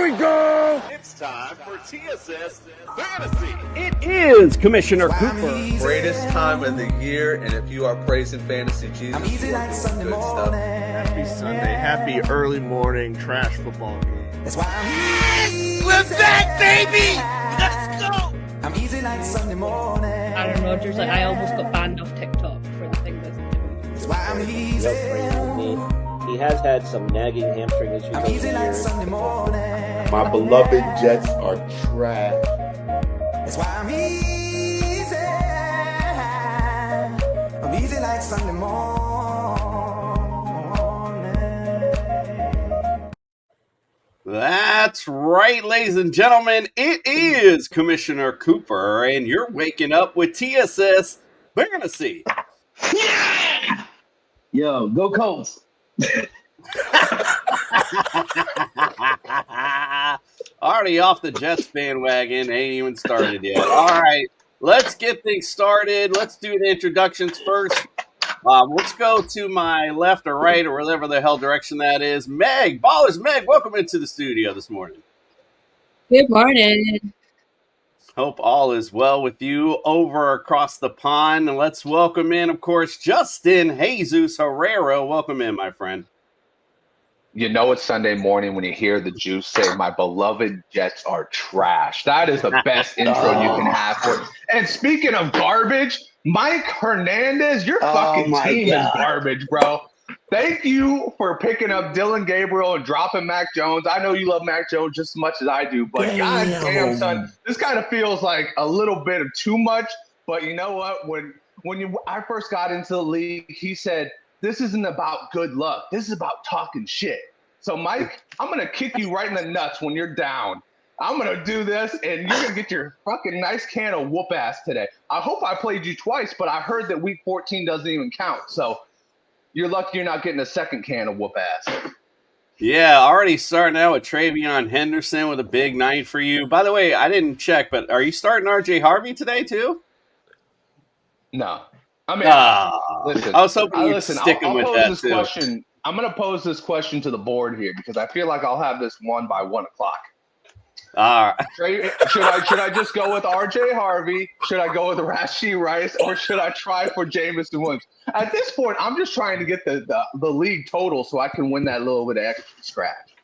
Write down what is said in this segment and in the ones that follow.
It's time for TSS Fantasy. It is Commissioner Cooper. Greatest time of the year, and if you are praising fantasy Jesus, you are doing good stuff. Happy Sunday, happy early morning trash football game. That's why We're back, baby! Let's go! I'm easy like Sunday morning. Aaron Rodgers, I almost got banned off TikTok for the thing that's doing. That's why I'm easy. He has had some nagging hamstring issues I'm over easy the like years. Sunday morning. My beloved Jets are trash. That's why I'm easy. I'm easy like Sunday morning. That's right, ladies and gentlemen. It is Commissioner Cooper, and you're waking up with TSS Fantasy. Yo, go Colts. Already off the Jets bandwagon. Ain't even started yet. All right, let's get things started. Let's do the introductions first. Let's go to my left or right or whatever the hell direction that is. Meg, Ballers Meg, welcome into the studio this morning. Good morning. Hope all is well with you over across the pond. And let's welcome in, of course, Justin Jesus Herrero. Welcome in, my friend. You know it's Sunday morning when you hear the Juice say, "My beloved Jets are trash." That is the best intro you can have for it. And speaking of garbage, Mike Hernandez, your fucking team is garbage, bro. Thank you for picking up Dylan Gabriel and dropping Mac Jones. I know you love Mac Jones just as much as I do, but goddamn, son, this kind of feels like a little bit of too much. But you know what? When I first got into the league, he said, "This isn't about good luck. This is about talking shit." So, Mike, I'm going to kick you right in the nuts when you're down. I'm going to do this, and you're going to get your fucking nice can of whoop ass today. I hope I played you twice, but I heard that week 14 doesn't even count. So, you're lucky you're not getting a second can of whoop ass. Yeah, already starting out with Travion Henderson with a big night for you. By the way, I didn't check, but are you starting RJ Harvey today, too? No. I mean, listen. I was hoping you'd stick him with that, too. Question. I'm going to pose this question to the board here because I feel like I'll have this won by 1 o'clock. All right. Should I just go with RJ Harvey? Should I go with Rashee Rice, or should I try for Jameson Williams? At this point, I'm just trying to get the league total so I can win that little bit of extra scratch.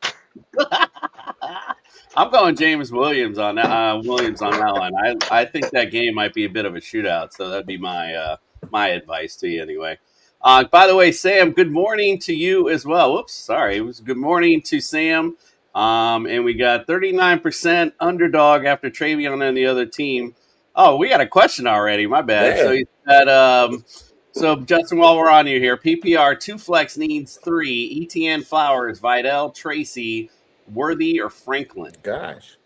I'm going James Williams on that one. I think that game might be a bit of a shootout, so that'd be my advice to you anyway. By the way, Sam, good morning to you as well. Whoops, sorry. It was good morning to Sam. And we got 39% underdog after Travion and the other team. Oh, we got a question already. My bad. So he said, so Justin, while we're on you here, PPR 2 flex needs 3. ETN, Flowers, Vidal, Tracy, Worthy, or Franklin. Gosh.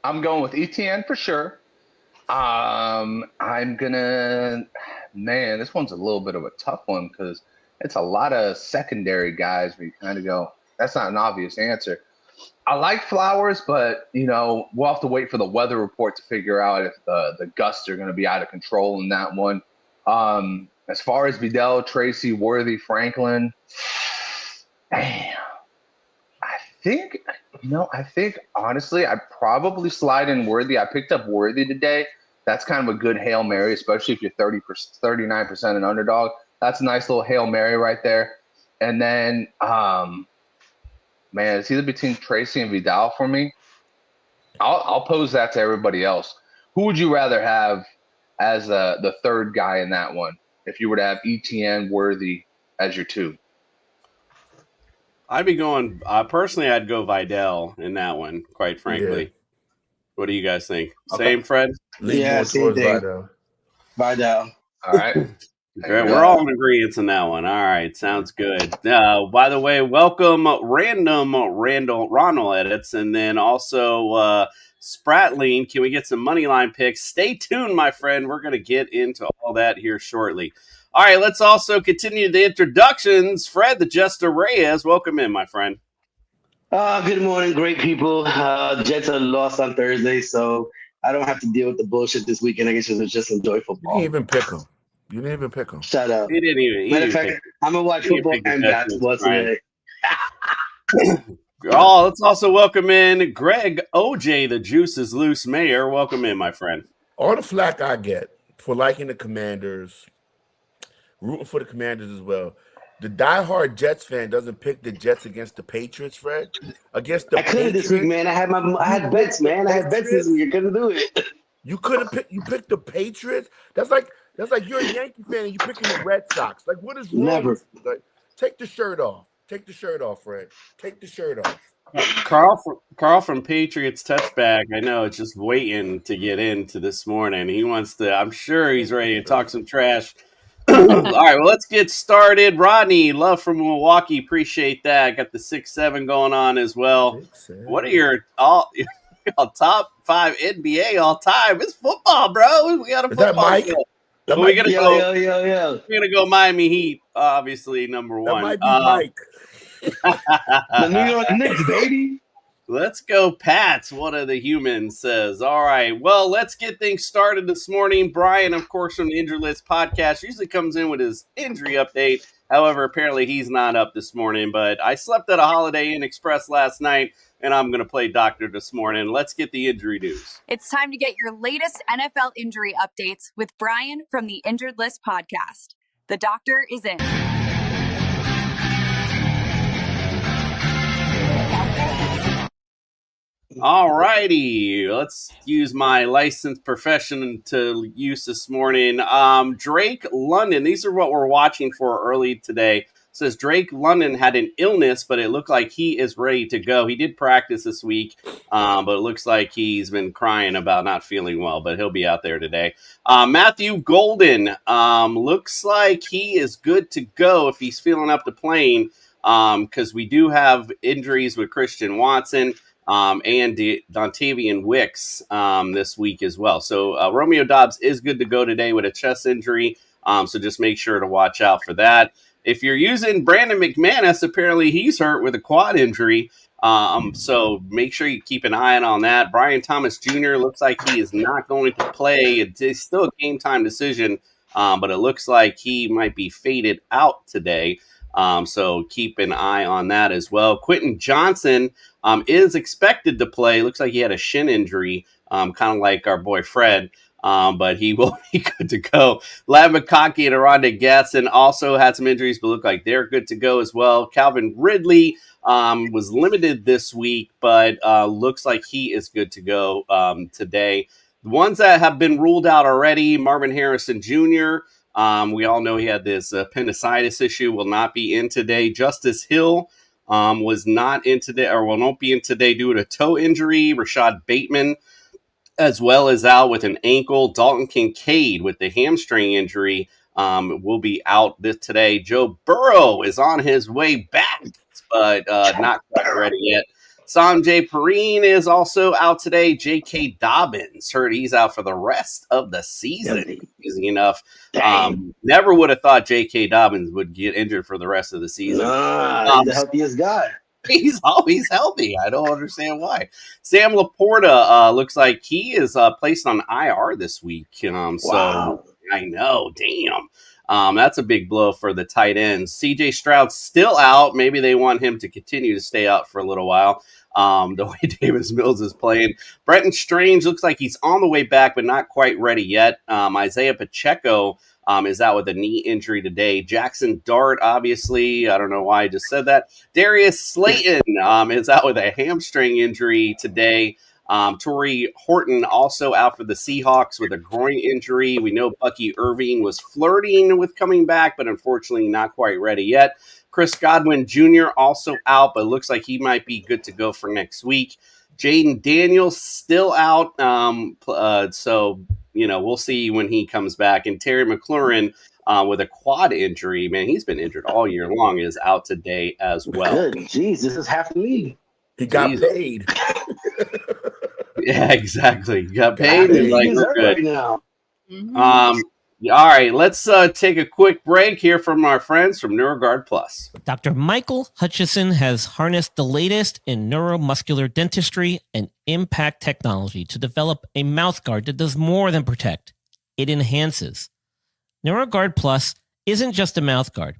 I'm going with ETN for sure. I'm gonna, man, this one's a little bit of a tough one because it's a lot of secondary guys where you kind of go, that's not an obvious answer. I like Flowers, but we'll have to wait for the weather report to figure out if the gusts are going to be out of control in that one. As far as Vidal, Tracy, Worthy, Franklin, damn. I think honestly, I'd probably slide in Worthy. I picked up Worthy today. That's kind of a good Hail Mary, especially if you're 39% an underdog. That's a nice little Hail Mary right there. And then, man, it's either between Tracy and Vidal for me. I'll pose that to everybody else. Who would you rather have as the third guy in that one if you were to have ETN, Worthy as your 2? I'd be going personally. I'd go Vidal in that one. Quite frankly, yeah. What do you guys think? Okay. Same, Fred? Yeah, same thing. Vidal. All right. We're all in agreement on that one. All right, sounds good. By the way, welcome Ronald Edits, and then also Spratling. Can we get some money line picks? Stay tuned, my friend. We're going to get into all that here shortly. All right, let's also continue the introductions. Fred, the Jester Reyes, welcome in, my friend. Good morning, great people. The Jets are lost on Thursday, so I don't have to deal with the bullshit this weekend. I guess just enjoy football. You didn't even pick them. Shut up. He didn't even. Matter of fact, I'm going to watch football and basketball today. Oh, let's also welcome in Greg OJ, the Juice is Loose Mayor. Welcome in, my friend. All the flack I get for liking the Commanders, rooting for the Commanders as well. The diehard Jets fan doesn't pick the Jets against the Patriots, Fred. Against the I couldn't Patriots, this week, man. I had bets, man. I had bets this week. I couldn't do it. You couldn't pick. You picked the Patriots. That's like you're a Yankee fan and you picking the Red Sox. Like, what is wrong? Never. Like, take the shirt off. Take the shirt off, Fred. Take the shirt off. Carl from Patriots Touchback, I know, it's just waiting to get into this morning. He wants to, I'm sure he's ready to talk some trash. All right, well, let's get started. Rodney, love from Milwaukee, appreciate that. Got the 6-7 going on as well. 6-7. What are your top 5 NBA all time? It's football, bro. We got a football. Is that Mike? Well, we're gonna go. Yo. We're gonna go Miami Heat, obviously number one. That might be Mike. The New York Knicks, baby. Let's go, Pats. One of the humans says. All right. Well, let's get things started this morning. Brian, of course, from the Injured List podcast, usually comes in with his injury update. However, apparently he's not up this morning. But I slept at a Holiday Inn Express last night, and I'm going to play doctor this morning. Let's get the injury news. It's time to get your latest NFL injury updates with Brian from the Injured List podcast. The doctor is in. All righty, let's use my licensed profession to use this morning. Drake London, these are what we're watching for early today. It says Drake London had an illness, but it looked like he is ready to go. He did practice this week, but it looks like he's been crying about not feeling well, but he'll be out there today. Matthew Golden, looks like he is good to go if he's feeling up to playing, because we do have injuries with Christian Watson. And Dontavian Wicks this week as well. So Romeo Doubs is good to go today with a chest injury, so just make sure to watch out for that. If you're using Brandon McManus, apparently he's hurt with a quad injury, so make sure you keep an eye on that. Brian Thomas Jr. looks like he is not going to play. It's still a game-time decision, but it looks like he might be faded out today. So keep an eye on that as well. Quentin Johnson is expected to play. Looks like he had a shin injury, kind of like our boy Fred, but he will be good to go. Ladd McConkey and Aronde Gatson also had some injuries, but look like they're good to go as well. Calvin Ridley was limited this week, but looks like he is good to go today. The ones that have been ruled out already, Marvin Harrison Jr., we all know he had this appendicitis issue, will not be in today. Justice Hill was not in today, or will not be in today due to toe injury. Rashad Bateman, as well as out with an ankle. Dalton Kincaid with the hamstring injury will be out today. Joe Burrow is on his way back, but not quite ready yet. Sanjay Perine is also out today. J.K. Dobbins heard he's out for the rest of the season. Easy enough. Never would have thought J.K. Dobbins would get injured for the rest of the season. He's the healthiest guy. He's always healthy. I don't understand why. Sam Laporta looks like he is placed on IR this week. Wow. So I know, damn. That's a big blow for the tight ends. CJ Stroud's still out. Maybe they want him to continue to stay out for a little while. The way Davis Mills is playing. Brenton Strange looks like he's on the way back, but not quite ready yet. Isaiah Pacheco is out with a knee injury today. Jackson Dart, obviously, I don't know why I just said that. Darius Slayton is out with a hamstring injury today. Torrey Horton also out for the Seahawks with a groin injury. We know Bucky Irving was flirting with coming back, but unfortunately not quite ready yet. Chris Godwin Jr. also out, but looks like he might be good to go for next week. Jaden Daniels still out, so we'll see when he comes back. And Terry McLaurin with a quad injury, man, he's been injured all year long, is out today as well. Good, jeez, this is half the league. He got paid. Yeah, exactly. Got paid. And like, we're good. Right now. Mm-hmm. All right, let's take a quick break here from our friends from NeuroGuard Plus. Dr. Michael Hutchison has harnessed the latest in neuromuscular dentistry and impact technology to develop a mouthguard that does more than protect. It enhances. NeuroGuard Plus isn't just a mouthguard,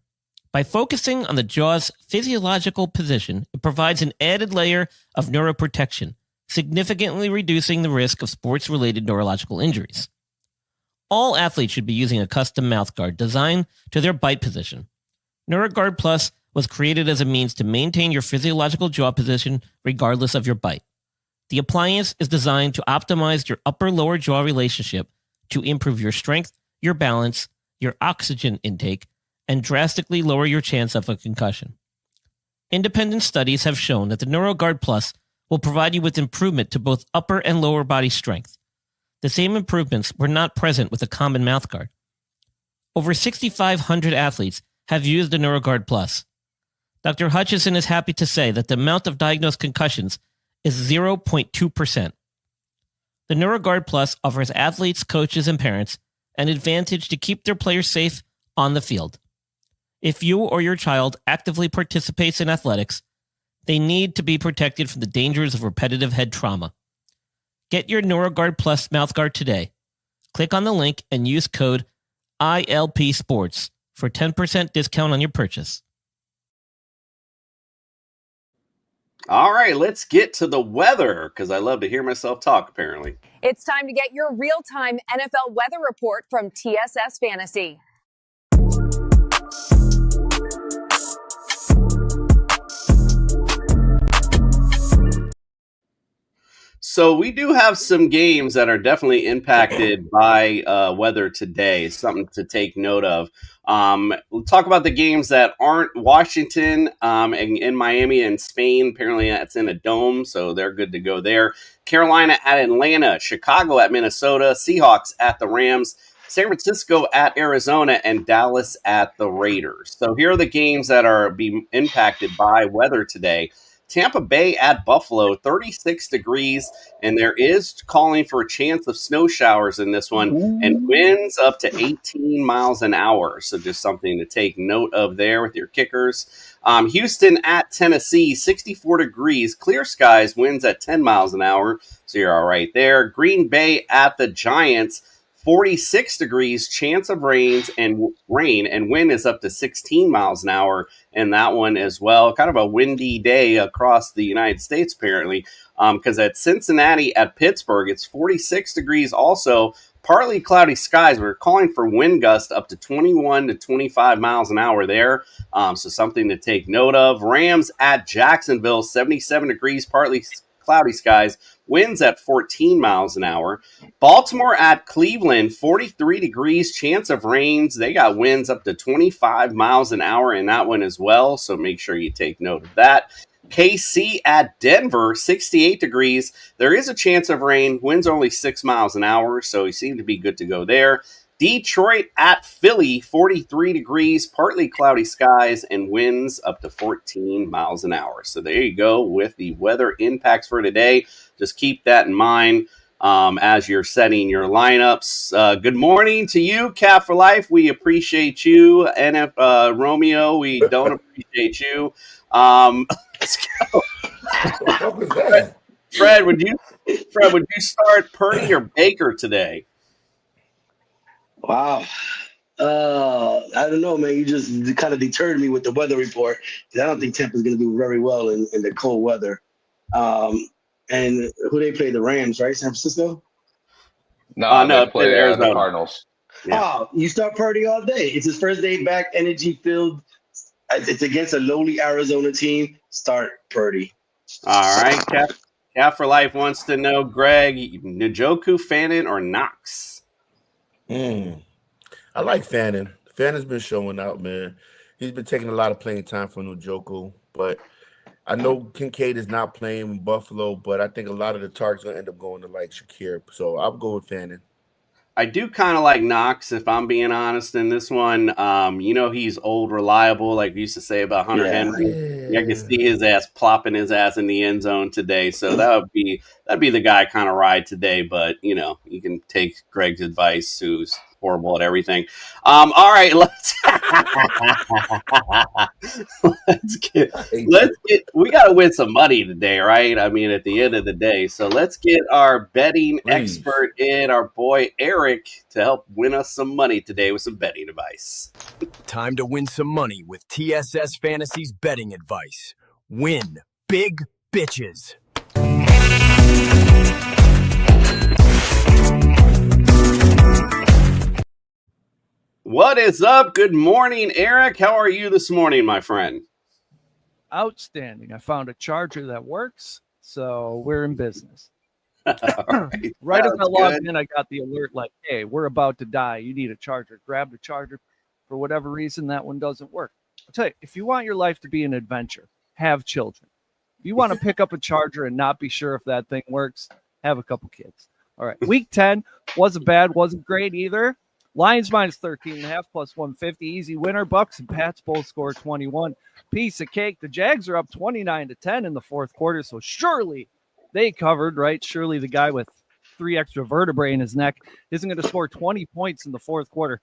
By focusing on the jaw's physiological position, it provides an added layer of neuroprotection, significantly reducing the risk of sports-related neurological injuries. All athletes should be using a custom mouthguard designed to their bite position. NeuroGuard Plus was created as a means to maintain your physiological jaw position regardless of your bite. The appliance is designed to optimize your upper-lower jaw relationship to improve your strength, your balance, your oxygen intake, and drastically lower your chance of a concussion. Independent studies have shown that the NeuroGuard Plus will provide you with improvement to both upper and lower body strength. The same improvements were not present with a common mouthguard. Over 6,500 athletes have used the NeuroGuard Plus. Dr. Hutchison is happy to say that the amount of diagnosed concussions is 0.2%. The NeuroGuard Plus offers athletes, coaches, and parents an advantage to keep their players safe on the field. If you or your child actively participates in athletics, they need to be protected from the dangers of repetitive head trauma. Get your NeuroGuard Plus mouthguard today. Click on the link and use code ILPSports for 10% discount on your purchase. All right, let's get to the weather because I love to hear myself talk, apparently. It's time to get your real-time NFL weather report from TSS Fantasy. So we do have some games that are definitely impacted by weather today. Something to take note of. We'll talk about the games that aren't Washington and in Miami and Spain. Apparently that's in a dome, so they're good to go there. Carolina at Atlanta, Chicago at Minnesota, Seahawks at the Rams, San Francisco at Arizona, and Dallas at the Raiders. So here are the games that are being impacted by weather today. Tampa Bay at Buffalo, 36 degrees, and there is calling for a chance of snow showers in this one, and winds up to 18 miles an hour. So just something to take note of there with your kickers. Houston at Tennessee, 64 degrees, clear skies, winds at 10 miles an hour. So you're all right there. Green Bay at the Giants, 46 degrees, chance of rain, and wind is up to 16 miles an hour in that one as well. Kind of a windy day across the United States, apparently, because at Cincinnati at Pittsburgh, it's 46 degrees also, partly cloudy skies. We're calling for wind gusts up to 21 to 25 miles an hour there, so something to take note of. Rams at Jacksonville, 77 degrees, partly cloudy skies, winds at 14 miles an hour. Baltimore at Cleveland, 43 degrees, chance of rains. They got winds up to 25 miles an hour in that one as well, so make sure you take note of that. KC at Denver, 68 degrees. There is a chance of rain. Winds only 6 miles an hour, so you seem to be good to go there. Detroit at Philly, 43 degrees, partly cloudy skies, and winds up to 14 miles an hour. So there you go with the weather impacts for today. Just keep that in mind as you're setting your lineups. Good morning to you, Cap for Life. We appreciate you. And Romeo, we don't appreciate you. Let's go. What was that? Fred, would you start Purdy or Baker today? Wow. I don't know, man. You just kind of deterred me with the weather report. I don't think Tampa's going to do very well in the cold weather. And who they play? The Rams, right? San Francisco? No, they play Arizona. the Cardinals. Yeah. Oh, you start Purdy all day. It's his first day back, energy filled. It's against a lowly Arizona team. Start Purdy. All right. Cap for Life wants to know, Greg, Njoku, Fannin, or Knox? I like Fannin. Fannon's been showing out, man. He's been taking a lot of playing time for Njoku, but I know Kincaid is not playing in Buffalo, but I think a lot of the targets are going to end up going to like Shakir. So I'll go with Fannin. I do kind of like Knox, if I'm being honest, in this one. He's old, reliable, like we used to say about Hunter Henry. Yeah, I can see his ass plopping his ass in the end zone today. So that'd be the guy kind of ride today. But, you can take Greg's advice, who's horrible at everything. All right, let's get. We got to win some money today, right? I mean, at the end of the day, so let's get our betting expert in, our boy Eric, to help win us some money today with some betting advice. Time to win some money with TSS Fantasy's betting advice. Win big bitches. What is up? Good morning, Eric. How are you this morning, my friend? Outstanding. I found a charger that works, so we're in business. Right as I logged in, I got the alert like, hey, we're about to die. You need a charger. Grab the charger. For whatever reason, that one doesn't work. I'll tell you, if you want your life to be an adventure, have children. If you want to pick up a charger and not be sure if that thing works, have a couple kids. All right. Week 10 wasn't bad, wasn't great either. Lions minus 13.5 plus 150. Easy winner. Bucks and Pats both score 21. Piece of cake. The Jags are up 29-10 in the fourth quarter, so surely they covered, right? Surely the guy with 3 extra vertebrae in his neck isn't going to score 20 points in the fourth quarter.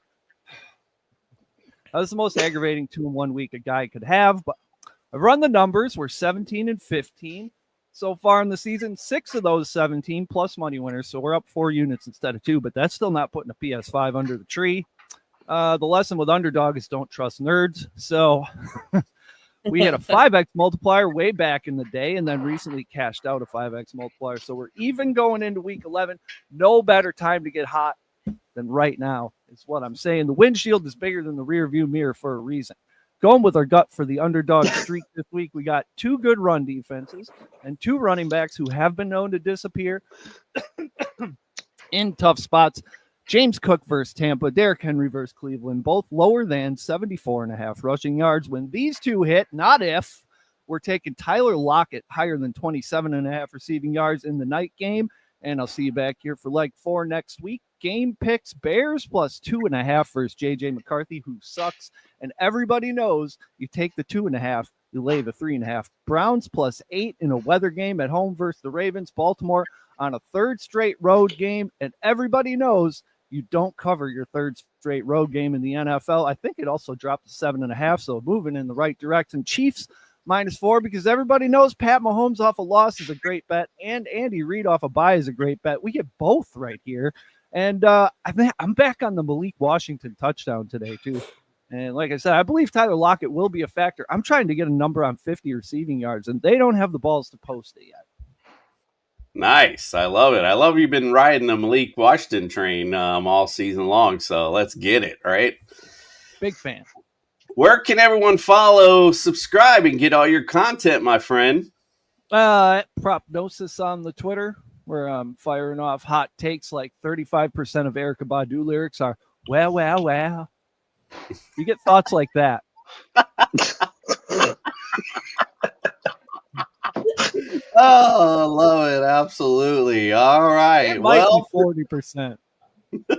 That was the most aggravating 2-in-1 week a guy could have, but I've run the numbers. We're 17-15 so far in the season. 6 of those 17 plus money winners, so we're up 4 units instead of 2, but that's still not putting a PS5 under the tree. The lesson with underdog is don't trust nerds. So we had a 5x multiplier way back in the day and then recently cashed out a 5x multiplier. So we're even going into week 11. No better time to get hot than right now is what I'm saying. The windshield is bigger than the rear view mirror for a reason. Going with our gut for the underdog streak this week, we got 2 good run defenses and 2 running backs who have been known to disappear in tough spots. James Cook versus Tampa, Derrick Henry versus Cleveland, both lower than 74.5 rushing yards. When these two hit, not if, we're taking Tyler Lockett higher than 27.5 receiving yards in the night game. And I'll see you back here for leg 4 next week. Game picks Bears plus 2.5 versus JJ McCarthy, who sucks. And everybody knows you take the 2.5, you lay the 3.5. Browns plus 8 in a weather game at home versus the Ravens. Baltimore on a 3rd straight road game. And everybody knows you don't cover your 3rd straight road game in the NFL. I think it also dropped to 7.5, so moving in the right direction. Chiefs -4 because everybody knows Pat Mahomes off a loss is a great bet and Andy Reid off a bye is a great bet. We get both right here. And I'm back on the Malik Washington touchdown today too. And like I said, I believe Tyler Lockett will be a factor. I'm trying to get a number on 50 receiving yards and they don't have the balls to post it yet. Nice. I love it. I love you've been riding the Malik Washington train all season long. So let's get it, right? Big fan. Where can everyone follow, subscribe, and get all your content, my friend? Propnosis on the Twitter, where I'm firing off hot takes like 35% of Erykah Badu lyrics are, wow. You get thoughts like that. Oh, I love it. Absolutely. All right. It might be 40%.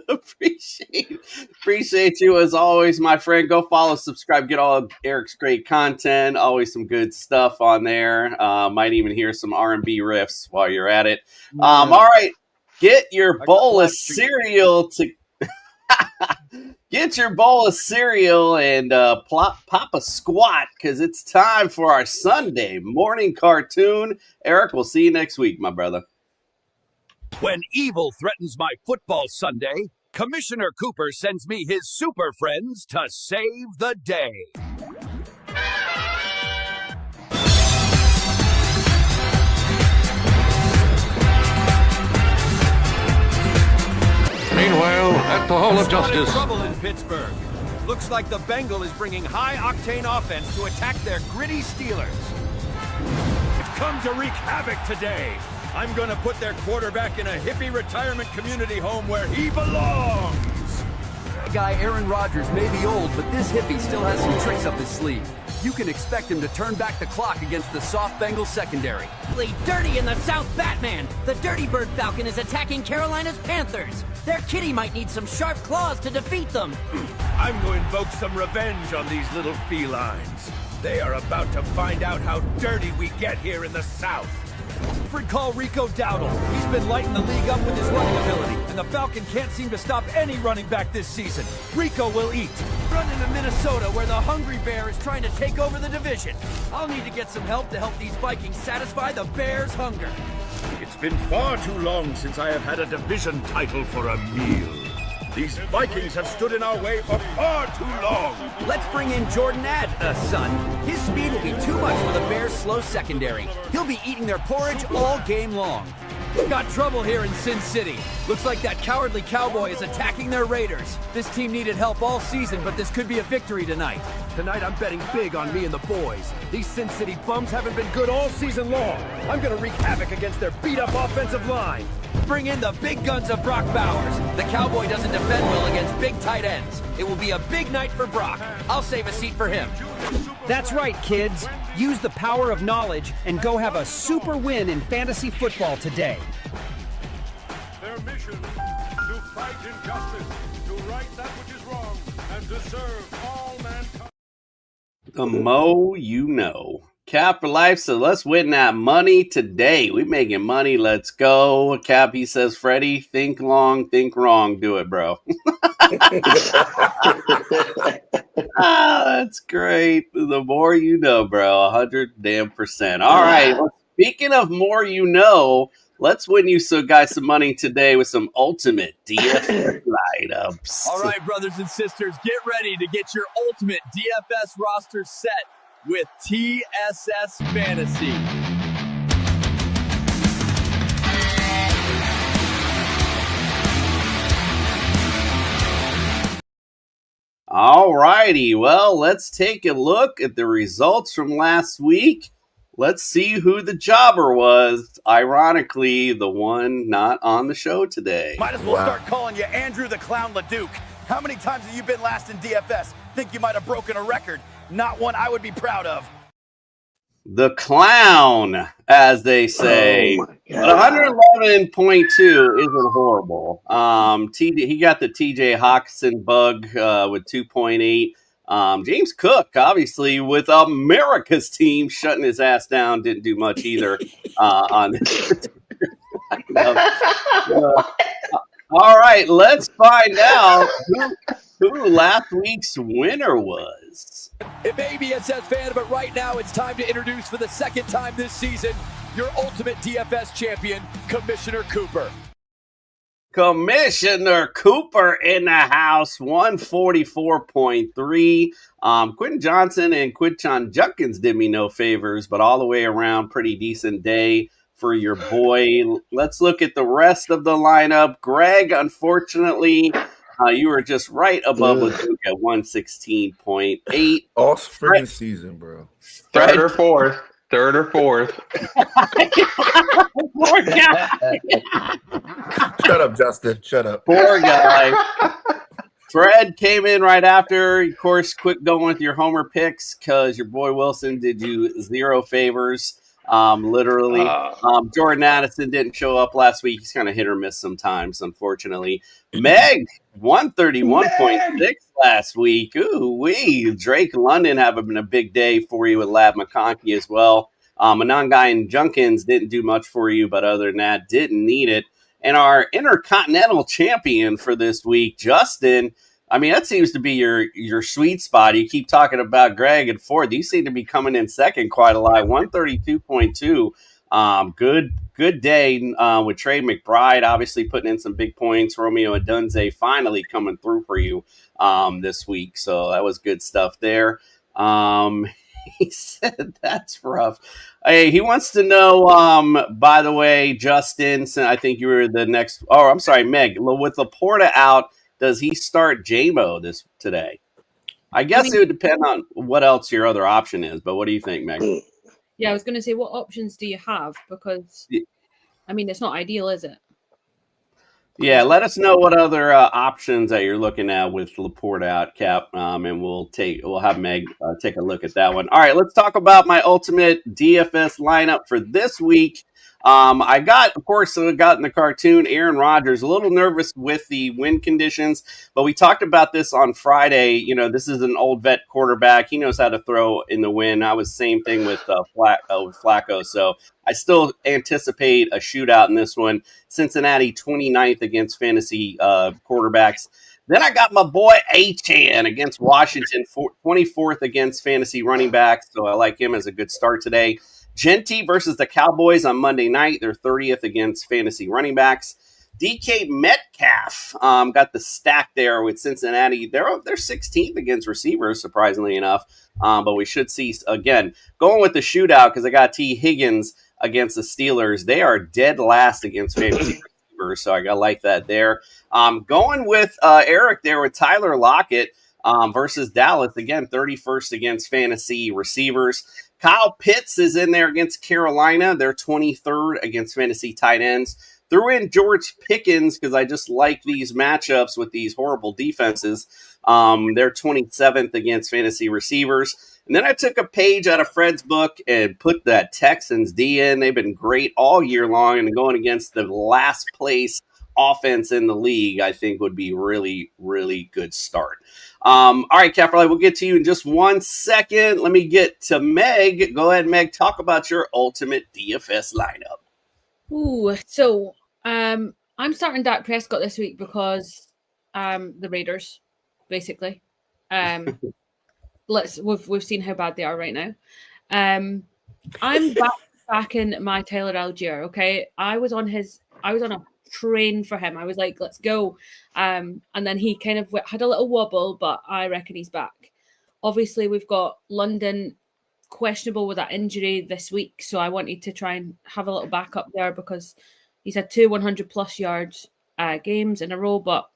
Appreciate you as always, my friend. Go follow, subscribe, get all of Eric's great content. Always some good stuff on there. Might even hear some R&B riffs while you're at it. All right, get your bowl of cereal and pop a squat because it's time for our Sunday morning cartoon. Eric, we'll see you next week, my brother. When evil threatens my football Sunday, Commissioner Cooper sends me his super friends to save the day. Meanwhile, at the Hall of Justice. Trouble in Pittsburgh. Looks like the Bengal is bringing high-octane offense to attack their gritty Steelers. They've come to wreak havoc today. I'm going to put their quarterback in a hippie retirement community home where he belongs. Guy Aaron Rodgers may be old, but this hippie still has some tricks up his sleeve. You can expect him to turn back the clock against the soft Bengal secondary. Play dirty in the South, Batman. The Dirty Bird Falcon is attacking Carolina's Panthers. Their kitty might need some sharp claws to defeat them. I'm going to invoke some revenge on these little felines. They are about to find out how dirty we get here in the South. Alfred call Rico Dowdle. He's been lighting the league up with his running ability, and the Falcon can't seem to stop any running back this season. Rico will eat. Running to Minnesota, where the Hungry Bear is trying to take over the division. I'll need to get some help to help these Vikings satisfy the Bears' hunger. It's been far too long since I have had a division title for a meal. These Vikings have stood in our way for far too long. Let's bring in Jordan son. His speed will be too much for the Bears' slow secondary. He'll be eating their porridge all game long. Got trouble here in Sin City. Looks like that cowardly cowboy is attacking their Raiders. This team needed help all season, but this could be a victory tonight. Tonight I'm betting big on me and the boys. These Sin City bums haven't been good all season long. I'm gonna wreak havoc against their beat-up offensive line. Bring in the big guns of Brock Bowers. The cowboy doesn't defend well against big tight ends. It will be a big night for Brock. I'll save a seat for him. That's right, kids. Use the power of knowledge and go have a super win in fantasy football today. Their mission, to fight injustice, to right that which is wrong, and to serve all mankind. The Mo you know. Cap for life, so let's win that money today. We making money, let's go. Cap, he says, Freddie, think long, think wrong. Do it, bro. That's great. The more you know, bro. 100%. All right. Well, speaking of more you know, let's win you some money today with some ultimate DFS lineups. All right, brothers and sisters, get ready to get your ultimate DFS roster set with TSS Fantasy. All righty. Well, let's take a look at the results from last week. Let's see who the jobber was. Ironically, the one not on the show today. Might as well start calling you Andrew the Clown LeDuc. How many times have you been last in DFS? Think you might have broken a record. Not one I would be proud of. The clown, as they say. Oh But 111.2 isn't horrible. He got the TJ Hawkinson bug with 2.8. James Cook, obviously, with America's team shutting his ass down, didn't do much either on this. All right, let's find out who last week's winner was. It may be a SS fan, but right now it's time to introduce for the second time this season your ultimate DFS champion, Commissioner Cooper. Commissioner Cooper in the house, 144.3. Quentin Johnson and Quinton Judkins did me no favors, but all the way around, pretty decent day for your boy. Let's look at the rest of the lineup. Greg, unfortunately, you were just right above Leduc at 116.8. All freaking season, bro. Third or fourth. Poor guy. Shut up, Justin. Shut up. Poor guy. Fred came in right after. Of course, quit going with your homer picks because your boy Wilson did you zero favors. Literally. Jordan Addison didn't show up last week. He's kind of hit or miss sometimes, unfortunately. Meg, 131.6 last week. Ooh wee. Drake London having a big day for you with Lab McConkey as well. Anangai and Junkins didn't do much for you, but other than that, didn't need it. And our Intercontinental Champion for this week, Justin, I mean, that seems to be your sweet spot. You keep talking about Greg and Ford. These seem to be coming in second quite a lot. 132.2. Good day with Trey McBride, obviously putting in some big points. Romeo Adunze finally coming through for you this week. So that was good stuff there. He said that's rough. Hey, he wants to know, by the way, Justin, I think you were the next. Oh, I'm sorry, Meg. With Laporta out, does he start J-Mo today? I guess it would depend on what else your other option is, but what do you think, Meg? Yeah, I was going to say, what options do you have? Because, I mean, it's not ideal, is it? Yeah, let us know what other options that you're looking at with Laporta out, Cap, and we'll have Meg take a look at that one. All right, let's talk about my ultimate DFS lineup for this week. I got in the cartoon Aaron Rodgers, a little nervous with the wind conditions, but we talked about this on Friday. You know, this is an old vet quarterback. He knows how to throw in the wind. I was same thing with Flacco. So I still anticipate a shootout in this one. Cincinnati 29th against fantasy quarterbacks. Then I got my boy Achane against Washington, 24th against fantasy running backs. So I like him as a good start today. Genty versus the Cowboys on Monday night. They're 30th against fantasy running backs. DK Metcalf got the stack there with Cincinnati. They're 16th against receivers, surprisingly enough. But we should see, again, going with the shootout because I got T. Higgins against the Steelers. They are dead last against fantasy receivers, so I like that there. Going with Eric there with Tyler Lockett versus Dallas. Again, 31st against fantasy receivers. Kyle Pitts is in there against Carolina. They're 23rd against fantasy tight ends. Threw in George Pickens because I just like these matchups with these horrible defenses. They're 27th against fantasy receivers. And then I took a page out of Fred's book and put that Texans D in. They've been great all year long, and going against the last place offense in the league, I think would be really, really good start. All right, Caprioli, we'll get to you in just 1 second. Let me get to Meg. Go ahead, Meg. Talk about your ultimate DFS lineup. Ooh, so I'm starting Dak Prescott this week because the Raiders, basically. We've seen how bad they are right now. I'm back in my Tyler Algier. Okay, I was on a train for him. I was like, let's go. And then he kind of had a little wobble, but I reckon he's back. Obviously, we've got London questionable with that injury this week, so I wanted to try and have a little backup there because he's had 2 100-plus yards games in a row, but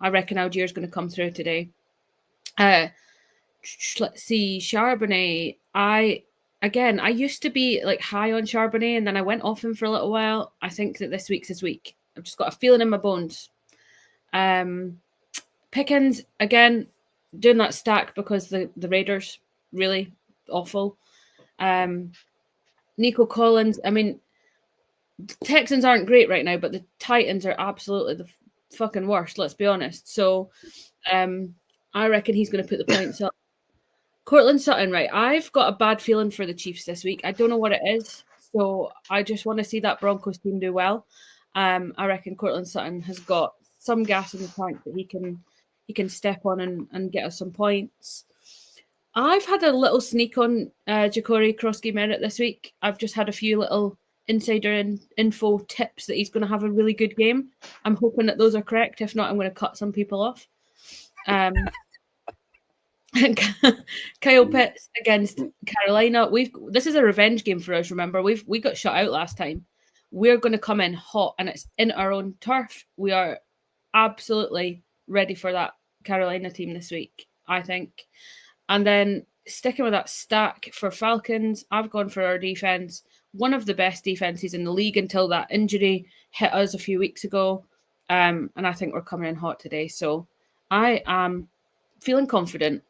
I reckon Algier's going to come through today. Let's see, Charbonnet. I used to be like high on Charbonnet, and then I went off him for a little while. I think that this week's his week. I've just got a feeling in my bones. Pickens, again, doing that stack because the Raiders, really awful. Nico Collins, I mean, the Texans aren't great right now, but the Titans are absolutely the fucking worst, let's be honest. So I reckon he's going to put the points up. Courtland Sutton, right, I've got a bad feeling for the Chiefs this week. I don't know what it is, so I just want to see that Broncos team do well. I reckon Courtland Sutton has got some gas in the tank that he can step on and get us some points. I've had a little sneak on Ja'Cory Krosky-Merritt this week. I've just had a few little insider info tips that he's going to have a really good game. I'm hoping that those are correct. If not, I'm going to cut some people off. Kyle Pitts against Carolina. This is a revenge game for us. Remember, we got shut out last time. We're going to come in hot, and it's in our own turf. We are absolutely ready for that Carolina team this week, I think. And then sticking with that stack for Falcons, I've gone for our defense. One of the best defenses in the league until that injury hit us a few weeks ago. And I think we're coming in hot today. So I am feeling confident.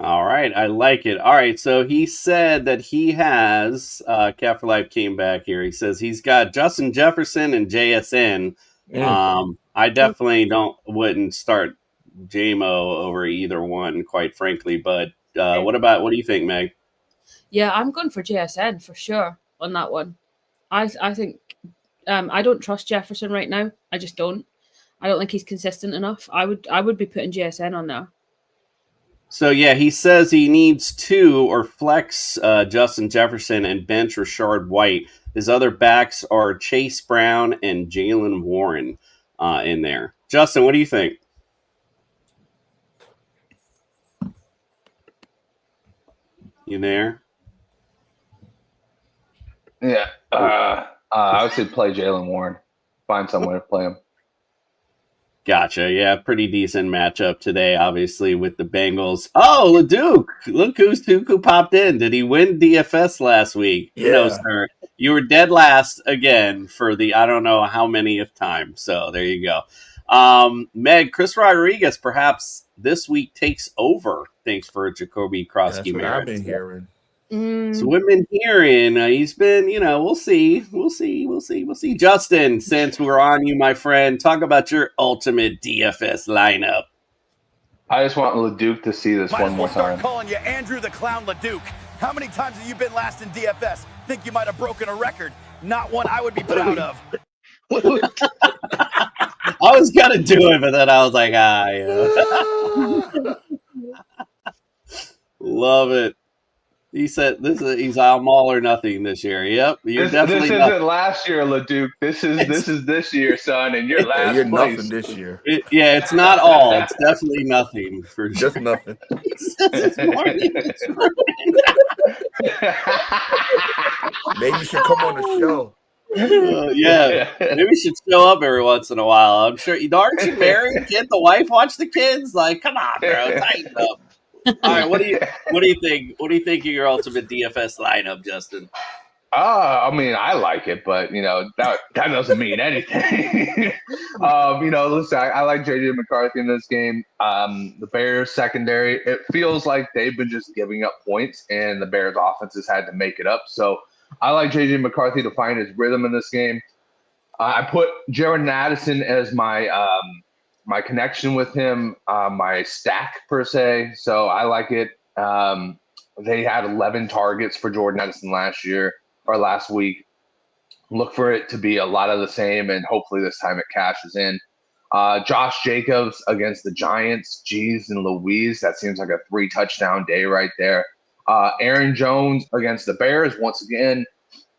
All right, I like it. All right, so he said that he has, Cat for Life came back here. He says he's got Justin Jefferson and JSN. I definitely wouldn't start JMO over either one, quite frankly. But what do you think, Meg? Yeah, I'm going for JSN for sure on that one. I think I don't trust Jefferson right now. I just don't. I don't think he's consistent enough. I would be putting JSN on there. So, yeah, he says he needs two or flex Justin Jefferson and bench Rashard White. His other backs are Chase Brown and Jaylen Warren in there. Justin, what do you think? You there? Yeah. I would say play Jaylen Warren. Find someone to play him. Gotcha. Yeah, pretty decent matchup today, obviously, with the Bengals. Oh, Leduc. Look who popped in. Did he win DFS last week? Yeah. No, sir. You were dead last again for the I don't know how manyth time. So there you go. Meg, Chris Rodriguez perhaps this week takes over. Thanks for Ja'Cory Krosky-Merritt. That's what I've been hearing. So we've been hearing he's been, we'll see. Justin, since we're on you, my friend, talk about your ultimate DFS lineup. I just want LeDuc to see this Might one as more well start time. calling you Andrew the Clown LeDuc. How many times have you been last in DFS? Think you might have broken a record. Not one I would be proud of. I was gonna do it, but then I was like, Love it. He said he's I'm all or nothing this year. Yep, This isn't last year, LeDuc. This is this year, son, and you're last You're place. nothing this year. It's not all. It's definitely nothing for Just nothing. Maybe you should come on the show. Yeah, maybe we should show up every once in a while. I'm sure. Aren't you married? Get the wife watch the kids. Like, come on, bro, tighten up. All right, what do you think? What do you think of your ultimate DFS lineup, Justin? I mean, I like it, but that doesn't mean anything. Listen, I like JJ McCarthy in this game. The Bears secondary, it feels like they've been just giving up points, and the Bears offense has had to make it up. So I like JJ McCarthy to find his rhythm in this game. I put Jordan Addison as my my connection with him, my stack per se. So I like it. They had 11 targets for Jordan Addison last week. Look for it to be a lot of the same, and hopefully this time it cashes in. Josh Jacobs against the Giants. Jeez and Louise, that seems like a 3-touchdown day right there. Aaron Jones against the Bears. Once again,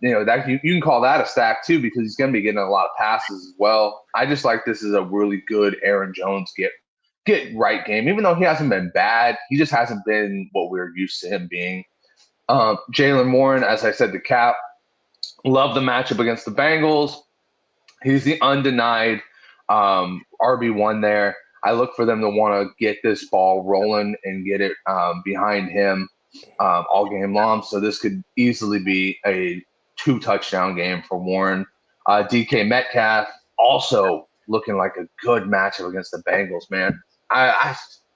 that you can call that a stack too, because he's going to be getting a lot of passes as well. I just like this is a really good Aaron Jones get right game. Even though he hasn't been bad, he just hasn't been what we're used to him being. Jaylen Warren, as I said to Cap, love the matchup against the Bengals. He's the undenied RB1 there. I look for them to want to get this ball rolling and get it behind him all game long. So this could easily be a 2-touchdown game for Warren. DK Metcalf also looking like a good matchup against the Bengals, man.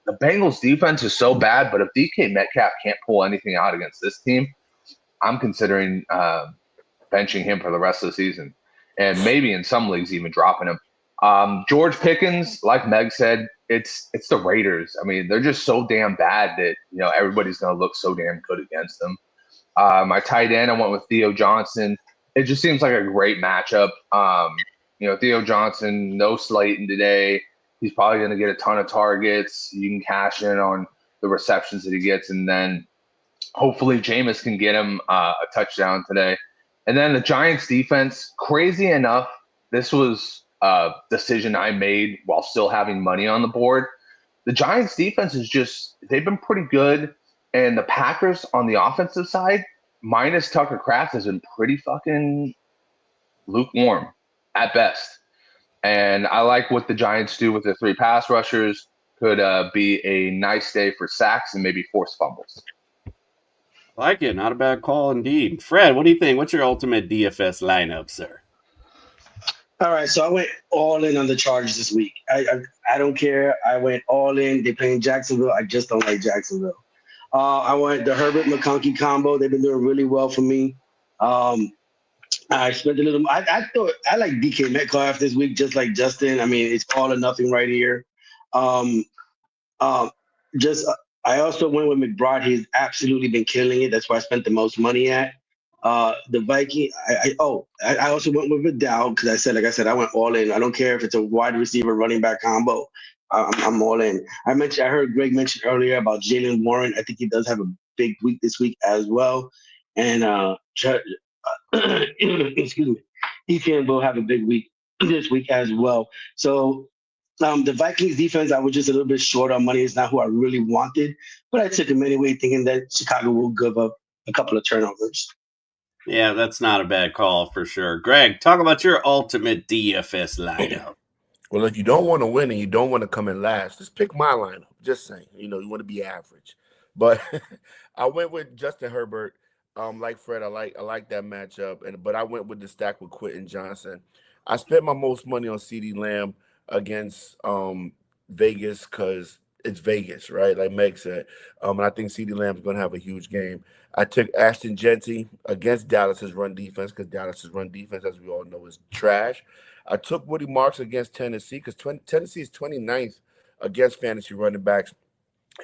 The Bengals defense is so bad, but if DK Metcalf can't pull anything out against this team, I'm considering benching him for the rest of the season, and maybe in some leagues even dropping him. George Pickens, like Meg said, it's the Raiders. I mean, they're just so damn bad that everybody's going to look so damn good against them. My tight end, I went with Theo Johnson. It just seems like a great matchup. Theo Johnson, no Slayton today. He's probably going to get a ton of targets. You can cash in on the receptions that he gets, and then hopefully Jameis can get him a touchdown today. And then the Giants defense, crazy enough, this was a decision I made while still having money on the board. The Giants defense they've been pretty good. And the Packers on the offensive side, minus Tucker Kraft, has been pretty fucking lukewarm at best. And I like what the Giants do with their 3 pass rushers. Could be a nice day for sacks and maybe forced fumbles. Like it. Not a bad call indeed. Fred, what do you think? What's your ultimate DFS lineup, sir? All right, so I went all in on the Chargers this week. I don't care. I went all in. They're playing Jacksonville. I just don't like Jacksonville. I went the Herbert McConkey combo. They've been doing really well for me. I spent a little. I thought I like DK Metcalf this week, just like Justin. I mean, it's all or nothing right here. I also went with McBride. He's absolutely been killing it. That's why I spent the most money at. The Viking. I also went with Vidal because like I said, I went all in. I don't care if it's a wide receiver running back combo. I'm all in. I heard Greg mention earlier about Jaylen Warren. I think he does have a big week this week as well. And excuse me, Ethan will have a big week this week as well. So the Vikings defense, I was just a little bit short on money. It's not who I really wanted, but I took him anyway, thinking that Chicago will give up a couple of turnovers. Yeah, that's not a bad call for sure. Greg, talk about your ultimate DFS lineup. Well, if you don't want to win and you don't want to come in last, just pick my lineup. Just saying, you want to be average. But I went with Justin Herbert. Like Fred, I like that matchup. But I went with the stack with Quentin Johnson. I spent my most money on CeeDee Lamb against Vegas because it's Vegas, right? Like Meg said. And I think CeeDee Lamb's going to have a huge game. I took Ashton Jeanty against Dallas's run defense because Dallas's run defense, as we all know, is trash. I took Woody Marks against Tennessee because Tennessee is 29th against fantasy running backs,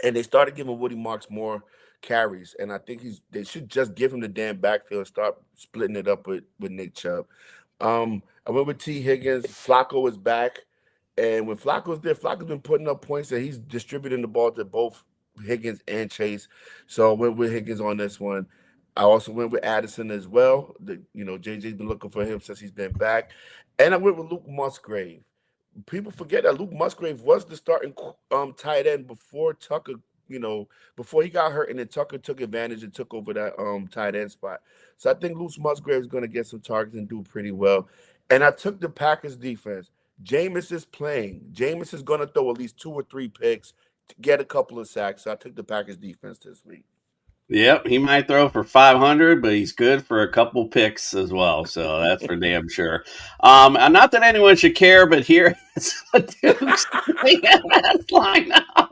and they started giving Woody Marks more carries, and I think they should just give him the damn backfield and start splitting it up with Nick Chubb. I went with T. Higgins. Flacco is back. And when Flacco's there, Flacco's been putting up points that he's distributing the ball to both Higgins and Chase. So I went with Higgins on this one. I also went with Addison as well. JJ's been looking for him since he's been back. And I went with Luke Musgrave. People forget that Luke Musgrave was the starting tight end before Tucker, before he got hurt, and then Tucker took advantage and took over that tight end spot. So I think Luke Musgrave is going to get some targets and do pretty well. And I took the Packers defense. Jameis is playing. Jameis is going to throw at least 2 or 3 picks to get a couple of sacks. So I took the Packers defense this week. Yep, he might throw for 500, but he's good for a couple picks as well. So that's for damn sure. Not that anyone should care, but here is a Duke's lineup.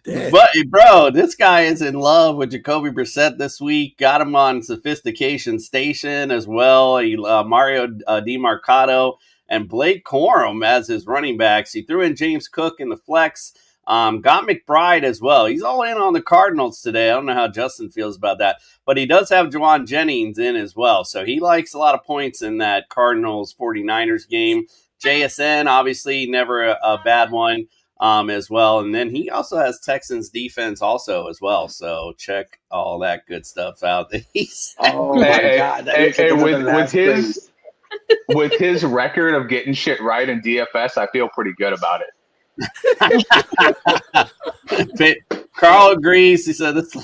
But, bro, this guy is in love with Jacoby Brissett this week. Got him on Sophistication Station as well. Mario DiMarcado and Blake Corum as his running backs. He threw in James Cook in the flex. Got McBride as well. He's all in on the Cardinals today. I don't know how Justin feels about that. But he does have Juwan Jennings in as well. So he likes a lot of points in that Cardinals 49ers game. JSN, obviously, never a bad one as well. And then he also has Texans defense also as well. So check all that good stuff out. Oh, my God. With his record of getting shit right in DFS, I feel pretty good about it. Carl agrees. He said this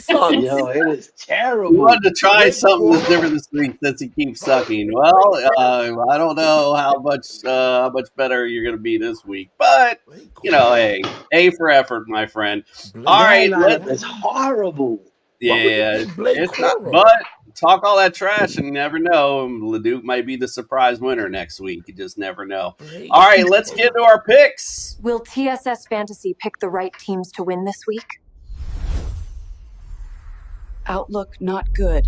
Yo, it is terrible. He wanted to try something that's different this week since he keeps sucking. Well, I don't know how much better you're going to be this week, but hey, A for effort, my friend. All right, it's horrible. Yeah, it's not, but talk all that trash and you never know. Leduc might be the surprise winner next week. You just never know. All right, let's get to our picks. Will TSS Fantasy pick the right teams to win this week? Outlook not good.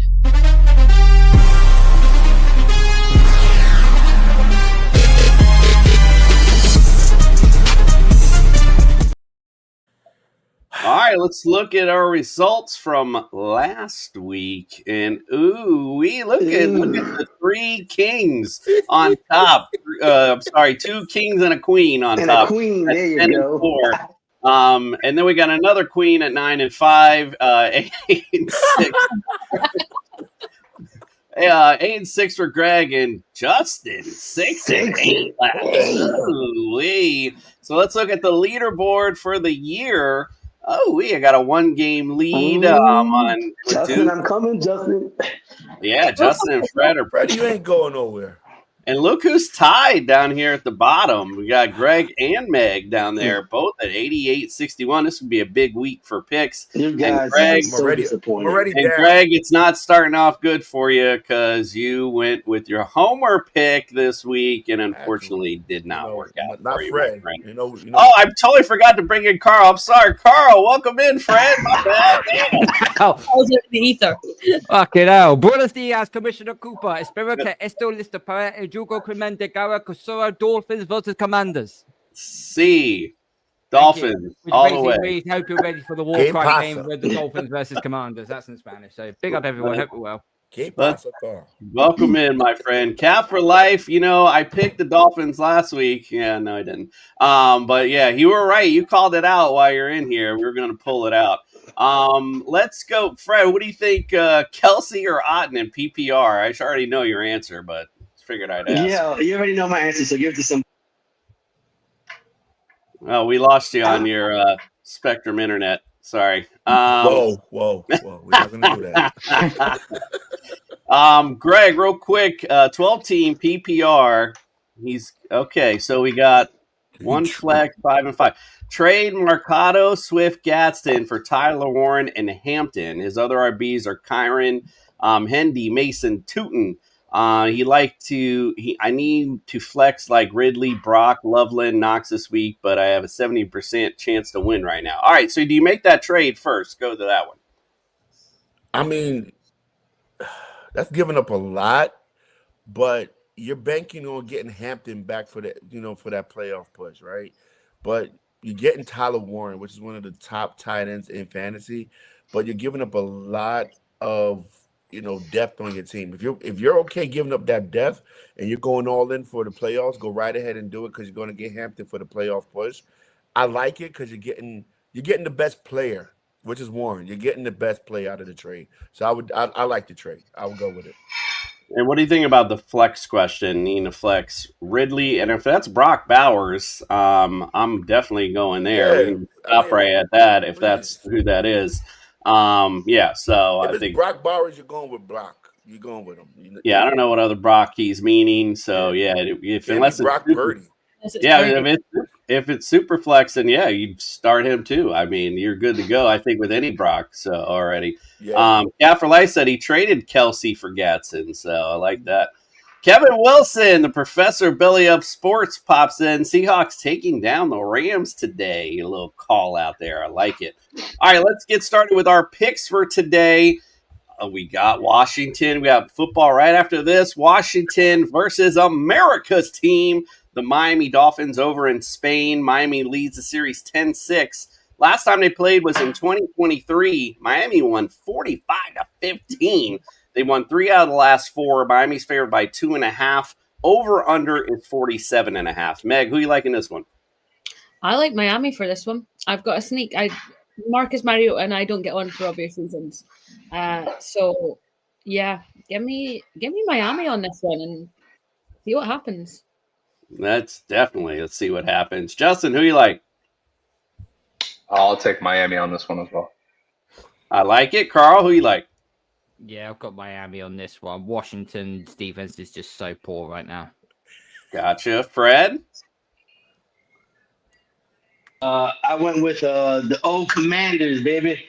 All right, let's look at our results from last week. And we look at the 3 kings on top. I'm sorry, 2 kings and a queen on top. A queen, there you go. 4. And then we got another queen at 9 and 5, 8 and 6. 8 and 6 for Greg and Justin. 6 and 8 last. So let's look at the leaderboard for the year. I got a 1-game lead on Justin. I'm coming, Justin. Yeah, Justin and Fred are Fred, you ain't going nowhere. And look who's tied down here at the bottom. We got Greg and Meg down there, both at 88-61. This would be a big week for picks. You guys, and Greg, I'm so disappointed. And Greg, it's not starting off good for you because you went with your homer pick this week and unfortunately did not work out. Not for you, Fred. my friend. You know. Oh, I totally forgot to bring in Carl. I'm sorry, Carl. Welcome in, Fred. My bad. I was in the ether. Fucking hell. Buenos dias, Commissioner Cooper. Espero que esto listo para el jugo Clemente Gara Cosora Dolphins versus Commanders. C. Dolphins all the way. We hope you're ready for the Warcry game with the Dolphins versus Commanders. That's in Spanish. So big up everyone. Hope you're well. Welcome in, my friend. Cap for life. I picked the Dolphins last week. Yeah, no, I didn't. But yeah, you were right. You called it out while you're in here. We're going to pull it out. Let's go. Fred, what do you think? Kelsey or Otten in PPR? I already know your answer, but figured I'd ask. Yeah, you already know my answer, so give it to some. Oh, we lost you on your Spectrum internet. Sorry. Whoa. We're not going to do that. Greg, real quick, 12-team PPR. He's okay. So we got 1 flex, 5 and 5. Trade Mercado, Swift, Gadsden for Tyler Warren and Hampton. His other RBs are Kyron, Hendy, Mason, Tootin. I need to flex like Ridley, Brock, Loveland, Knox this week, but I have a 70% chance to win right now. All right, so do you make that trade first? Go to that one. I mean, that's giving up a lot, but you're banking on getting Hampton back for that, for that playoff push, right? But you're getting Tyler Warren, which is one of the top tight ends in fantasy, but you're giving up a lot of depth on your team. If you're okay giving up that depth and you're going all in for the playoffs, go right ahead and do it because you're going to get Hampton for the playoff push. I like it because you're getting the best player, which is Warren. You're getting the best play out of the trade. So I like the trade. I would go with it. And what do you think about the flex question? Needing to flex Ridley, and if that's Brock Bowers, I'm definitely going there. Yeah, We can stop right at that if that's who that is. So If I it's think Brock Bowers, you're going with Brock. You're going with him. I don't know what other Brock he's meaning. So unless Brock it's Purdy. if it's super flex, then you start him too. I mean, you're good to go. I think with any Brock already. Yeah. For Life said he traded Kelsey for Gatson, so I like that. Kevin Wilson, the Professor Belly Up Sports, pops in. Seahawks taking down the Rams today. A little call out there. I like it. All right, let's get started with our picks for today. We got Washington. We got football right after this. Washington versus America's team, the Miami Dolphins over in Spain. Miami leads the series 10-6. Last time they played was in 2023. Miami won 45-15. They won 3 out of the last 4. Miami's favored by 2.5. Over under is 47.5. Meg, who you like in this one? I like Miami for this one. I've got a sneak. Marcus Mariota and I don't get on for obvious reasons. So yeah, give me Miami on this one and see what happens. Let's see what happens. Justin, who you like? I'll take Miami on this one as well. I like it. Carl, who you like? Yeah, I've got Miami on this one. Washington's defense is just so poor right now. Gotcha. Fred? I went with the old Commanders, baby.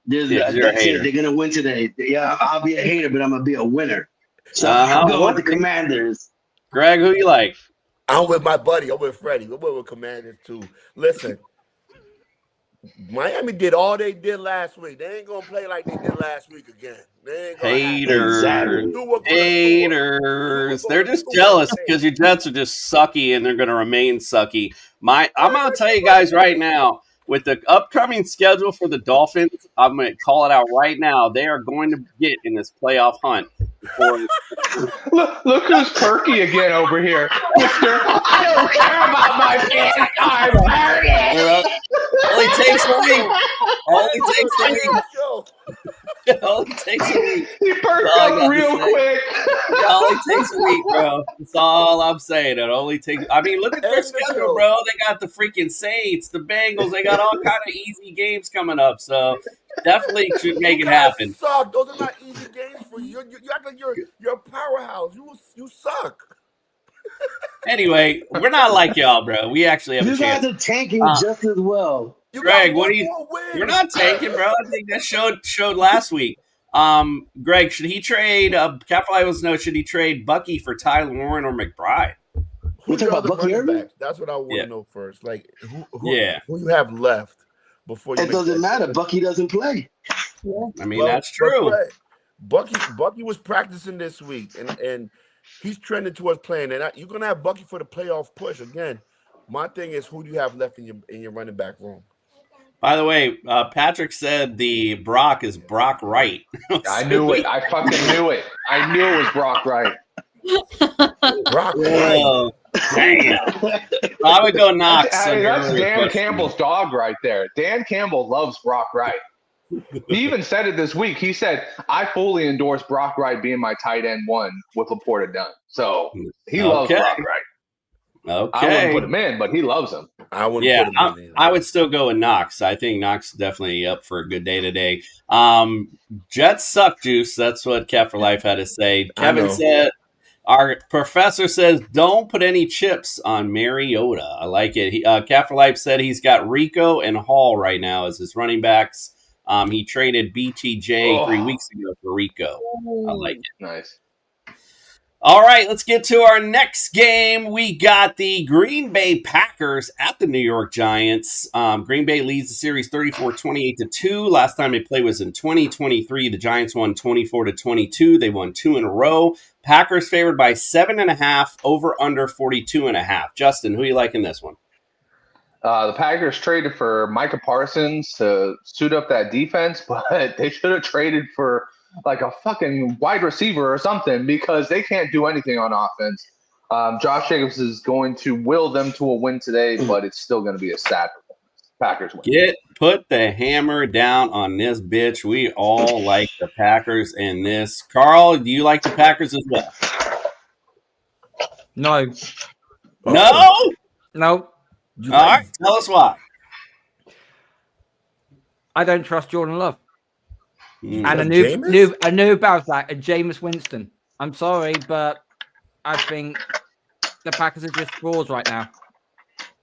That's it. They're gonna win today. Yeah, I'll be a hater, but I'm gonna be a winner. So I'm going with the Commanders. Greg, who you like? I'm with my buddy. I'm with Freddie. I'm with Commanders too. Listen, Miami did all they did last week. They ain't gonna play like they did last week again. They ain't gonna Haters. They're just jealous because your Jets are just sucky and they're going to remain sucky. I'm going to tell you guys right now, with the upcoming schedule for the Dolphins, I'm going to call it out right now. They are going to get in this playoff hunt. Look who's perky again over here, Mister. I don't care about my fans. I'm perky. Only takes a week. Only takes a week. Only takes a week. He perked up real quick. It only takes a week, bro. That's all I'm saying. It only takes. I mean, look at their schedule, bro. They got the freaking Saints, the Bengals. They got all kind of easy games coming up. So definitely should make it happen. Suck. Those are not easy games for you. You act like you're a powerhouse. You suck. Anyway, we're not like y'all, bro. We actually have a chance. You guys are tanking just as well. Greg, what do you? We're not tanking, bro. I think that showed last week. Greg, should he trade? Capital wants to know, should he trade Bucky for Tyler Warren or McBride? Who's your other running backs? That's what I want to know first. Like, who you have left before you? It doesn't matter. Bucky doesn't play. I mean, that's true. Bucky was practicing this week, and he's trending towards playing. And you're gonna have Bucky for the playoff push again. My thing is, who do you have left in your running back room? By the way, Patrick said the Brock is Brock Wright. I knew it. I fucking knew it. I knew it was Brock Wright. Brock Wright. Damn. I would go Knox. That's Dan Campbell's dog right there. Dan Campbell loves Brock Wright. He even said it this week. He said, I fully endorse Brock Wright being my tight end 1 with Laporta done. So he loves Brock Wright. Okay. I wouldn't put him in, but he loves him. I wouldn't put him in. I would still go with Knox. I think Knox is definitely up for a good day today. Jets suck, Juice. That's what Cat for Life had to say. Kevin said, our professor says, don't put any chips on Mariota. I like it. Cat for Life said he's got Rico and Hall right now as his running backs. He traded BTJ 3 weeks ago for Rico. I like it. Nice. All right, let's get to our next game. We got the Green Bay Packers at the New York Giants. Green Bay leads the series 34-28-2. Last time they played was in 2023. The Giants won 24-22. They won 2 in a row. Packers favored by 7.5, over under 42.5. Justin, who you like in this one? The Packers traded for Micah Parsons to suit up that defense, but they should have traded for like a fucking wide receiver or something because they can't do anything on offense. Josh Jacobs is going to will them to a win today, but it's still going to be a sad performance. Packers win. Put the hammer down on this bitch. We all like the Packers in this. Carl, do you like the Packers as well? No. No? No. All right, tell us why. I don't trust Jordan Love. And I Jameis? knew about that. And Jameis Winston. I'm sorry, but I think the Packers are just frauds right now.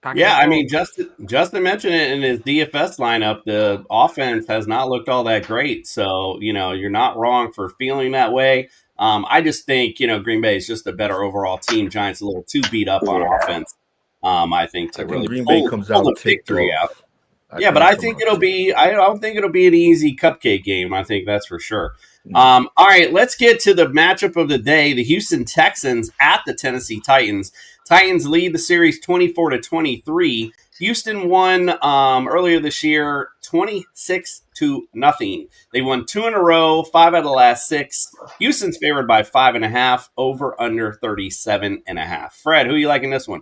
I mean, Justin mentioned it in his DFS lineup. The offense has not looked all that great. So, you're not wrong for feeling that way. I just think, Green Bay is just a better overall team. Giants a little too beat up on offense. I think to really Green Bay comes out the victory out. But I think it'll be. I don't think it'll be an easy cupcake game. I think that's for sure. All right, let's get to the matchup of the day: the Houston Texans at the Tennessee Titans. Titans lead the series 24-23. Houston won earlier this year 26-0. They won 2 in a row, 5 out of the last 6. Houston's favored by 5.5, over under 37.5. Fred, who you like in this one?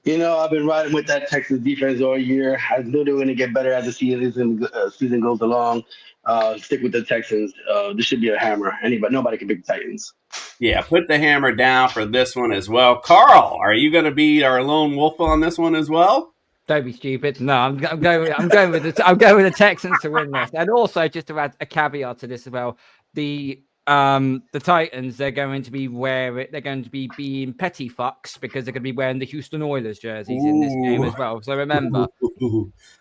I've been riding with that Texas defense all year. I knew they were going to get better as the season goes along. Stick with the Texans. This should be a hammer. Nobody can beat the Titans. Yeah, put the hammer down for this one as well. Carl, are you going to be our lone wolf on this one as well? Don't be stupid. No, I'm going with the Texans to win this. And also, just to add a caveat to this as well, the Titans, they're going to be being petty fucks because they're going to be wearing the Houston Oilers jerseys in this game as well. So remember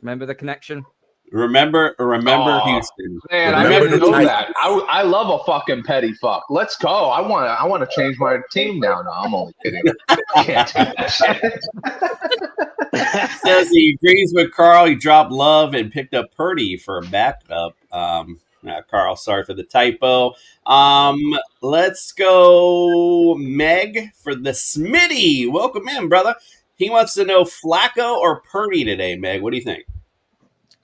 the connection. Remember Houston. Man, I didn't know that. I love a fucking petty fuck. Let's go. I want to change my team now. No, I'm only kidding. I can't do that shit. Says he agrees with Carl. He dropped Love and picked up Purdy for a backup. Carl, sorry for the typo. Let's go Meg for the Smitty. Welcome in, brother. He wants to know Flacco or Purdy today, Meg. What do you think?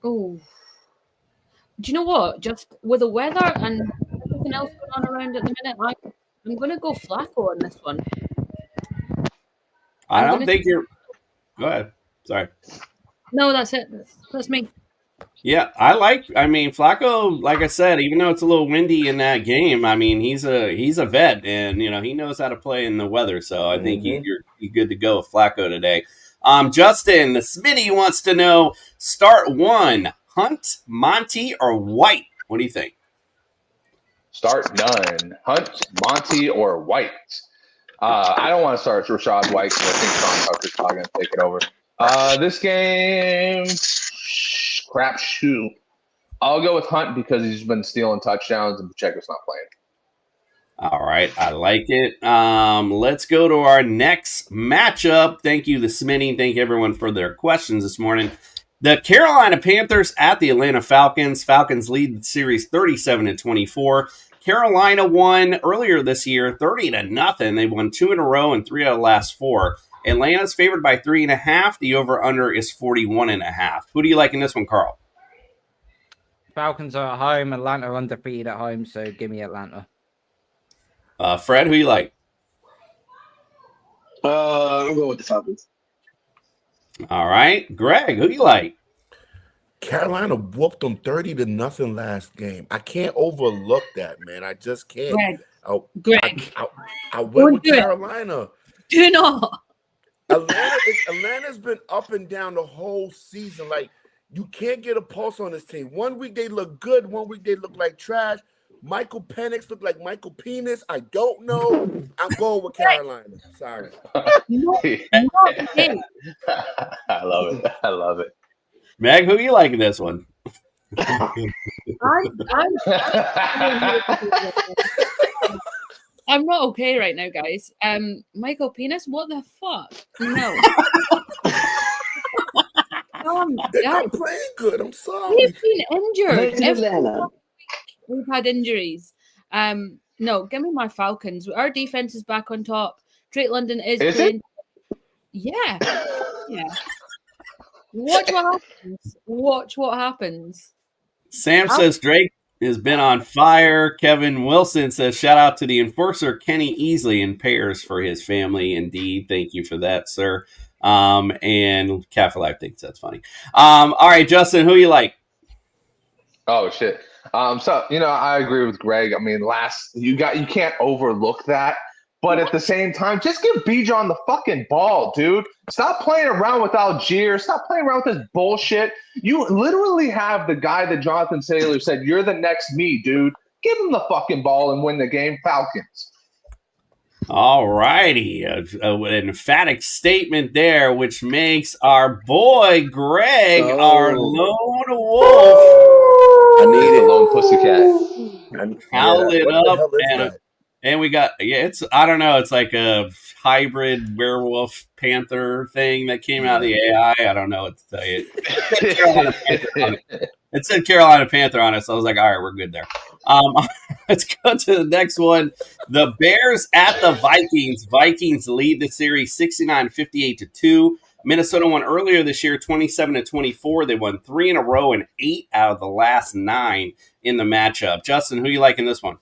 Oh, do you know what? Just with the weather and everything else going on around at the minute, I'm going to go Flacco on this one. I don't think you're. Go ahead. Sorry. No, that's it. That's me. Yeah, Flacco, like I said, even though it's a little windy in that game, he's a vet and, he knows how to play in the weather. So I think you're good to go with Flacco today. Justin, the Smitty wants to know, start 1, Hunt, Monty, or White? What do you think? Start none. Hunt, Monty, or White? I don't want to start Rashad White because I think Sean Tucker's probably going to take it over. This game, crap shoot. I'll go with Hunt because he's been stealing touchdowns and Pacheco's not playing. All right, I like it. Let's go to our next matchup. Thank you, the Smitty. Thank you, everyone, for their questions this morning. The Carolina Panthers at the Atlanta Falcons. Falcons lead the series 37-24. Carolina won earlier this year 30-0. They've won 2 in a row and 3 out of the last 4. Atlanta's favored by 3.5. The over-under is 41.5. Who do you like in this one, Carl? Falcons are at home. Atlanta are undefeated at home, so give me Atlanta. Fred, who you like? I'm going with the Falcons. All right. Greg, who you like? Carolina whooped them 30-0 last game. I can't overlook that, man. I just can't. Greg. I went with Carolina. Do not. Atlanta's been up and down the whole season. Like, you can't get a pulse on this team. 1 week they look good. 1 week they look like trash. Michael Penix looked like Michael Penis. I don't know. I'm going with Carolina. Sorry. I love it. Meg, who you like in this one? I'm not okay right now, guys. Michael Penis, what the fuck? No. They're not playing good. I'm sorry. We've been injured. Play Atlanta. We've had injuries. No, give me my Falcons. Our defense is back on top. Drake London is playing. Yeah. Yeah. Watch what happens. Watch what happens. Sam says Drake has been on fire. Kevin Wilson says, shout out to the enforcer Kenny Easley in pairs for his family. Indeed. Thank you for that, sir. And Cafe Life thinks that's funny. All right, Justin, who you like? Oh shit. So I agree with Greg. I mean, you can't overlook that. But at the same time, just give Bijan the fucking ball, dude. Stop playing around with Algier. Stop playing around with this bullshit. You literally have the guy that Jonathan Taylor said, you're the next me, dude. Give him the fucking ball and win the game, Falcons. All righty. An emphatic statement there, which makes our boy Greg our lone wolf. I need a lone pussycat. Howl it up. And we got, I don't know, it's like a hybrid werewolf panther thing that came out of the AI. I don't know what to tell you. It said Carolina Panther on it, so I was like, all right, we're good there. Let's go to the next one. The Bears at the Vikings. Vikings lead the series 69-58-2. Minnesota won earlier this year 27-24. They won 3 in a row and 8 out of the last 9 in the matchup. Justin, who you like in this one?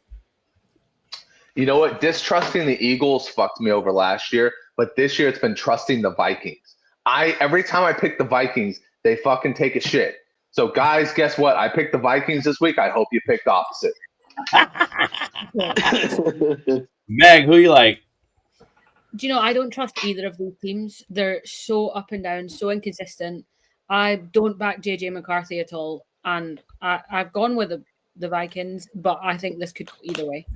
You know what? Distrusting the Eagles fucked me over last year, but this year it's been trusting the Vikings. Every time I pick the Vikings, they fucking take a shit. So, guys, guess what? I picked the Vikings this week. I hope you picked opposite. Meg, who you like? Do you know, I don't trust either of these teams. They're so up and down, so inconsistent. I don't back JJ McCarthy at all. And I've gone with the Vikings, but I think this could go either way.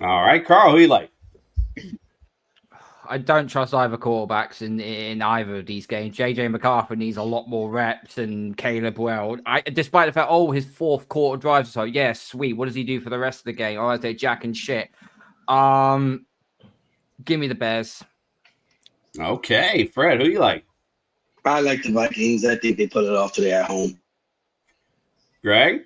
All right, Carl, who you like? I don't trust either quarterbacks in either of these games. JJ McCarthy needs a lot more reps and Caleb Well. Despite the fact, his fourth quarter drives. So, yeah, sweet. What does he do for the rest of the game? I say jack and shit. Give me the Bears. Okay, Fred, who you like? I like the Vikings. I think they put it off today at home. Greg?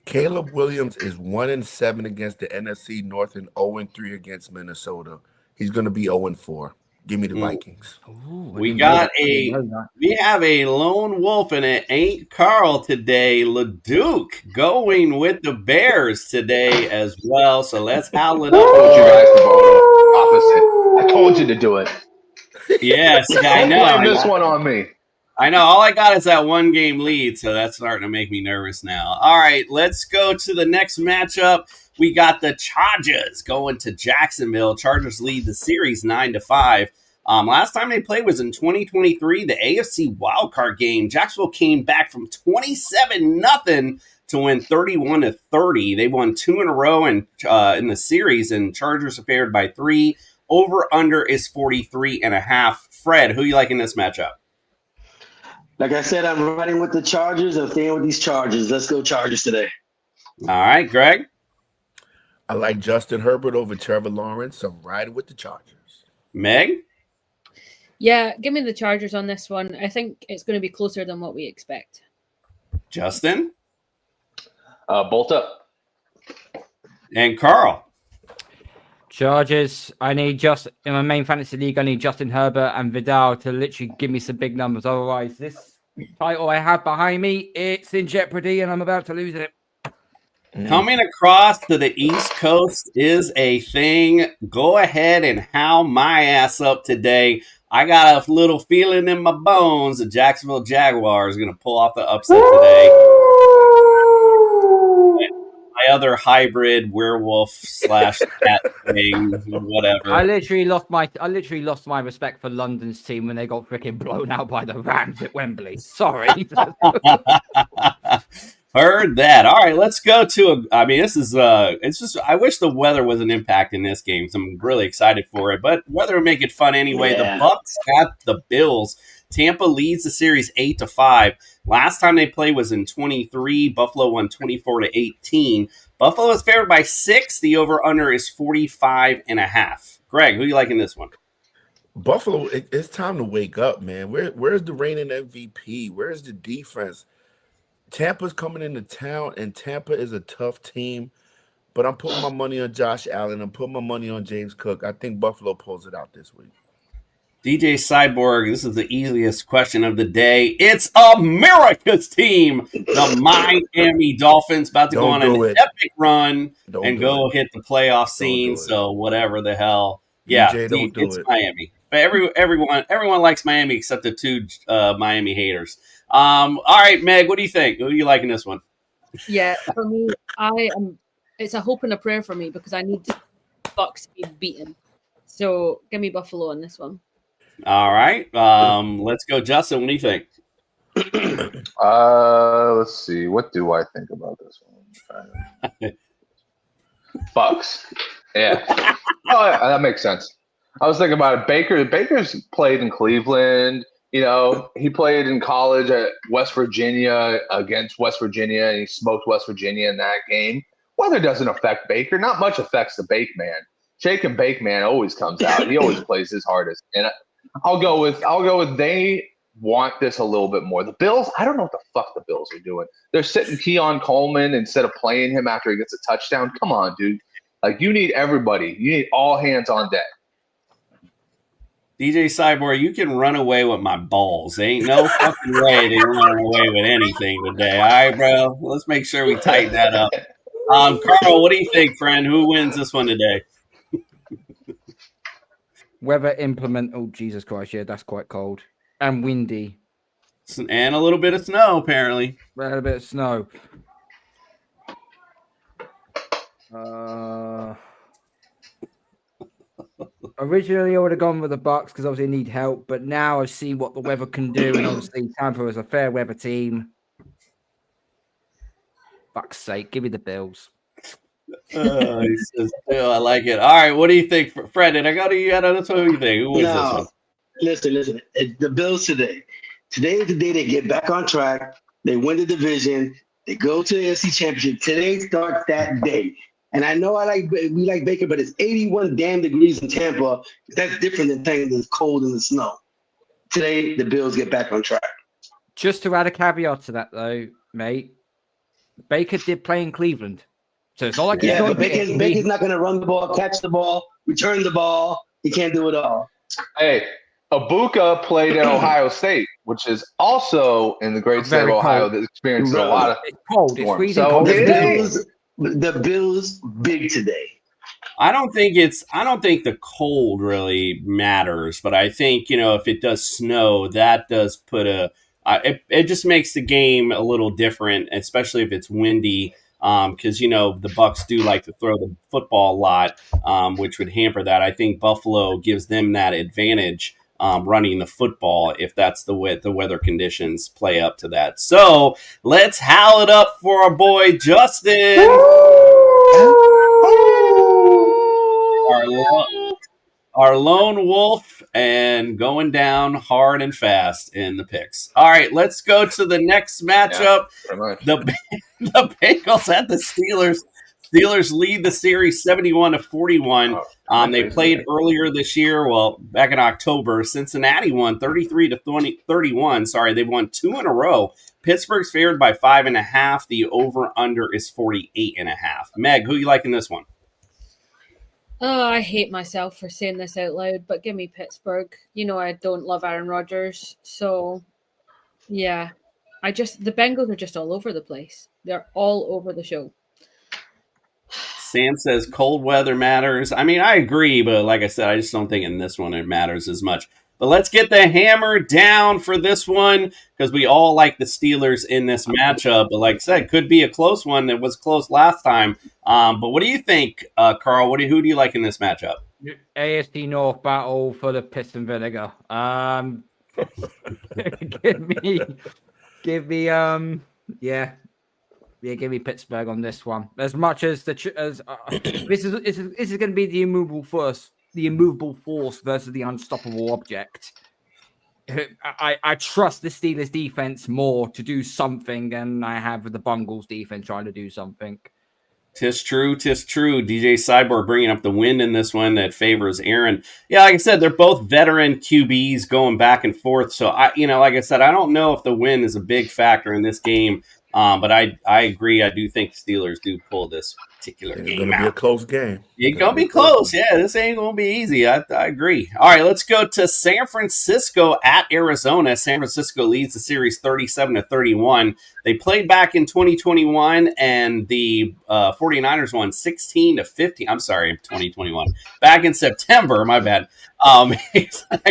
Caleb Williams is 1-7 against the NFC North and 0-3 against Minnesota. He's going to be 0-4. Give me the Vikings. We have a lone wolf, and it ain't Carl today. LeDuc going with the Bears today as well. So let's howl it up. I told you guys to vote opposite. I told you to do it. Yes, I know. Don't blame this one on me. I know. All I got is that 1-game lead, so that's starting to make me nervous now. All right, let's go to the next matchup. We got the Chargers going to Jacksonville. Chargers lead the series 9-5. Last time they played was in 2023, the AFC wildcard game. Jacksonville came back from 27-0 to win 31-30. They won 2 in a row in the series, and Chargers are favored by 3. Over-under is 43.5. Fred, who you like in this matchup? Like I said, I'm riding with the Chargers. I'm staying with these Chargers. Let's go Chargers today. All right, Greg? I like Justin Herbert over Trevor Lawrence. So I'm riding with the Chargers. Meg? Yeah, give me the Chargers on this one. I think it's going to be closer than what we expect. Justin? Bolt up. And Carl? Chargers. I need in my main fantasy league, I need Justin Herbert and Vidal to literally give me some big numbers. Otherwise, this title I have behind me, it's in jeopardy and I'm about to lose it. Coming across to the East Coast is a thing. Go ahead and howl my ass up today. I got a little feeling in my bones the Jacksonville Jaguars are going to pull off the upset today. My other hybrid werewolf / cat thing, whatever. I literally lost my respect for London's team when they got freaking blown out by the Rams at Wembley. Sorry. Heard that. All right, let's go to this is it's just I wish the weather was an impact in this game. So I'm really excited for it, but weather will make it fun anyway. Yeah. The Bucs at the Bills. Tampa leads the series 8-5. Last time they played was in 23. Buffalo won 24-18. Buffalo is favored by 6. The over-under is 45.5. Greg, who you like in this one? Buffalo, it's time to wake up, man. Where's the reigning MVP? Where's the defense? Tampa's coming into town, and Tampa is a tough team. But I'm putting my money on Josh Allen. I'm putting my money on James Cook. I think Buffalo pulls it out this week. DJ Cyborg, this is the easiest question of the day. It's America's team, the Miami Dolphins, about to go on an epic run and go hit the playoff scene. So whatever the hell, yeah, it's Miami. But everyone likes Miami except the two Miami haters. All right, Meg, what do you think? Who do you like in this one? Yeah, for me, it's a hope and a prayer for me because I need Bucks to be beaten. So give me Buffalo on this one. All right. Let's go, Justin. What do you think? Let's see. What do I think about this one? Bucks. Yeah. Oh, yeah, that makes sense. I was thinking about it. Baker's played in Cleveland. You know, he played in college at West Virginia against West Virginia, and he smoked West Virginia in that game. Weather doesn't affect Baker. Not much affects the Bake Man. Shake and Bake Man always comes out. He always plays his hardest. And I'll go with they want this a little bit more. The Bills, I don't know what the fuck the Bills are doing. They're sitting Keon Coleman instead of playing him after he gets a touchdown. Come on, dude. Like, you need everybody. You need all hands on deck. DJ Cyborg, you can run away with my balls. There ain't no fucking way that you're running away with anything today. All right, bro? Let's make sure we tighten that up. Carl, what do you think, friend? Who wins this one today? Weather implement. Oh, Jesus Christ. Yeah, that's quite cold. And windy. And a little bit of snow, apparently. A little bit of snow. Originally, I would have gone with the Bucks because obviously I need help. But now I've seen what the weather can do. And obviously, Tampa is a fair weather team. Fuck's sake. Give me the Bills. He says, I like it. All right, what do you think, Fred? Did I go to you? I don't know who you think. Who wins this one? Listen. The Bills today. Today is the day they get back on track. They win the division. They go to the AFC Championship. Today starts that day. And I know we like Baker, but it's 81 damn degrees in Tampa. That's different than saying it's cold in the snow. Today, the Bills get back on track. Just to add a caveat to that, though, mate, Baker did play in Cleveland. So it's not like but Baker's not going to run the ball, catch the ball, return the ball. He can't do it all. Hey, Ibuka played at Ohio State, which is also in the great state of Ohio that experienced a lot of cold. It's freezing cold. The Bills big today. I don't think the cold really matters, but I think, if it does snow, that does put it just makes the game a little different, especially if it's windy. Because the Bucs do like to throw the football a lot, which would hamper that. I think Buffalo gives them that advantage running the football if that's the way the weather conditions play up to that. So let's howl it up for our boy Justin, our lone wolf, and going down hard and fast in the picks. All right, let's go to the next matchup. The Bengals at the Steelers. Steelers lead the series 71-41. They played earlier this year, back in October. Cincinnati won 33-31. Sorry, they've won 2 in a row. Pittsburgh's favored by 5.5. The over/under is 48.5. Meg, who you like in this one? Oh, I hate myself for saying this out loud, but give me Pittsburgh. I don't love Aaron Rodgers, so yeah. The Bengals are just all over the place. They're all over the show. Sam says cold weather matters. I mean, I agree, but like I said, I just don't think in this one it matters as much. But let's get the hammer down for this one because we all like the Steelers in this matchup. But like I said, could be a close one. It was close last time. But what do you think, Carl? Who do you like in this matchup? AFC North battle for the piss and vinegar. Give me Pittsburgh on this one. As much as this is going to be the immovable force versus the unstoppable object. I trust the Steelers defense more to do something than I have with the Bungles defense trying to do something. Tis true. DJ Cyborg bringing up the win in this one that favors Aaron. Yeah, like I said, they're both veteran QBs going back and forth. So like I said, I don't know if the win is a big factor in this game. But I agree. I do think the Steelers do pull this particular game out. It's going to be a close game. It's going to be close. Yeah, this ain't going to be easy. I agree. All right, let's go to San Francisco at Arizona. San Francisco leads the series 37-31. They played back in 2021, and the 49ers won 16-15. I'm sorry, 2021. Back in September, my bad. I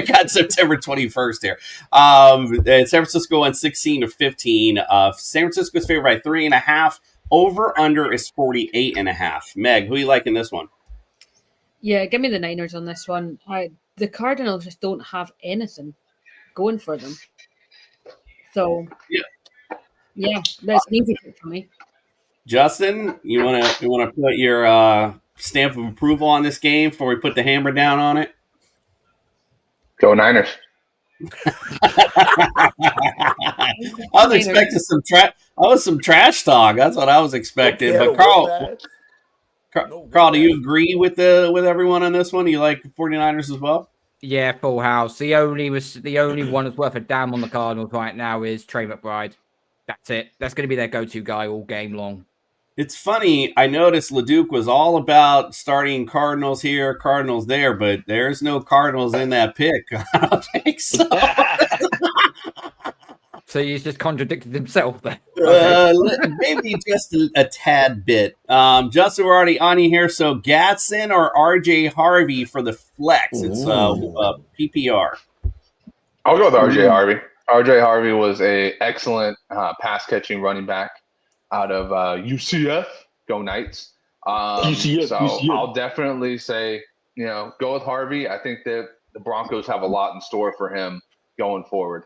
got September 21st here. And San Francisco won 16-15. San Francisco's favored by 3.5. Over under is 48.5. Meg, who you like in this one? Yeah, give me the Niners on this one. The Cardinals just don't have anything going for them. So yeah, that's an easy pick for me. Justin, you wanna put your stamp of approval on this game before we put the hammer down on it? Go Niners. I was expecting some trash talk. That's what I was expecting. But Carl, do you agree with everyone on this one? Do you like 49ers as well? Yeah, full house. The only one that's worth a damn on the Cardinals right now is Trey McBride. That's it. That's going to be their go-to guy all game long. It's funny. I noticed LeDuc was all about starting Cardinals here, Cardinals there, but there's no Cardinals in that pick. I don't think so. So he's just contradicted himself then. Maybe just a tad bit. Justin, we're already on you here. So Gatson or RJ Harvey for the flex? It's PPR. I'll go with RJ Harvey. RJ Harvey was an excellent pass-catching running back out of UCF. Go Knights. UCF. I'll definitely say, go with Harvey. I think that the Broncos have a lot in store for him going forward.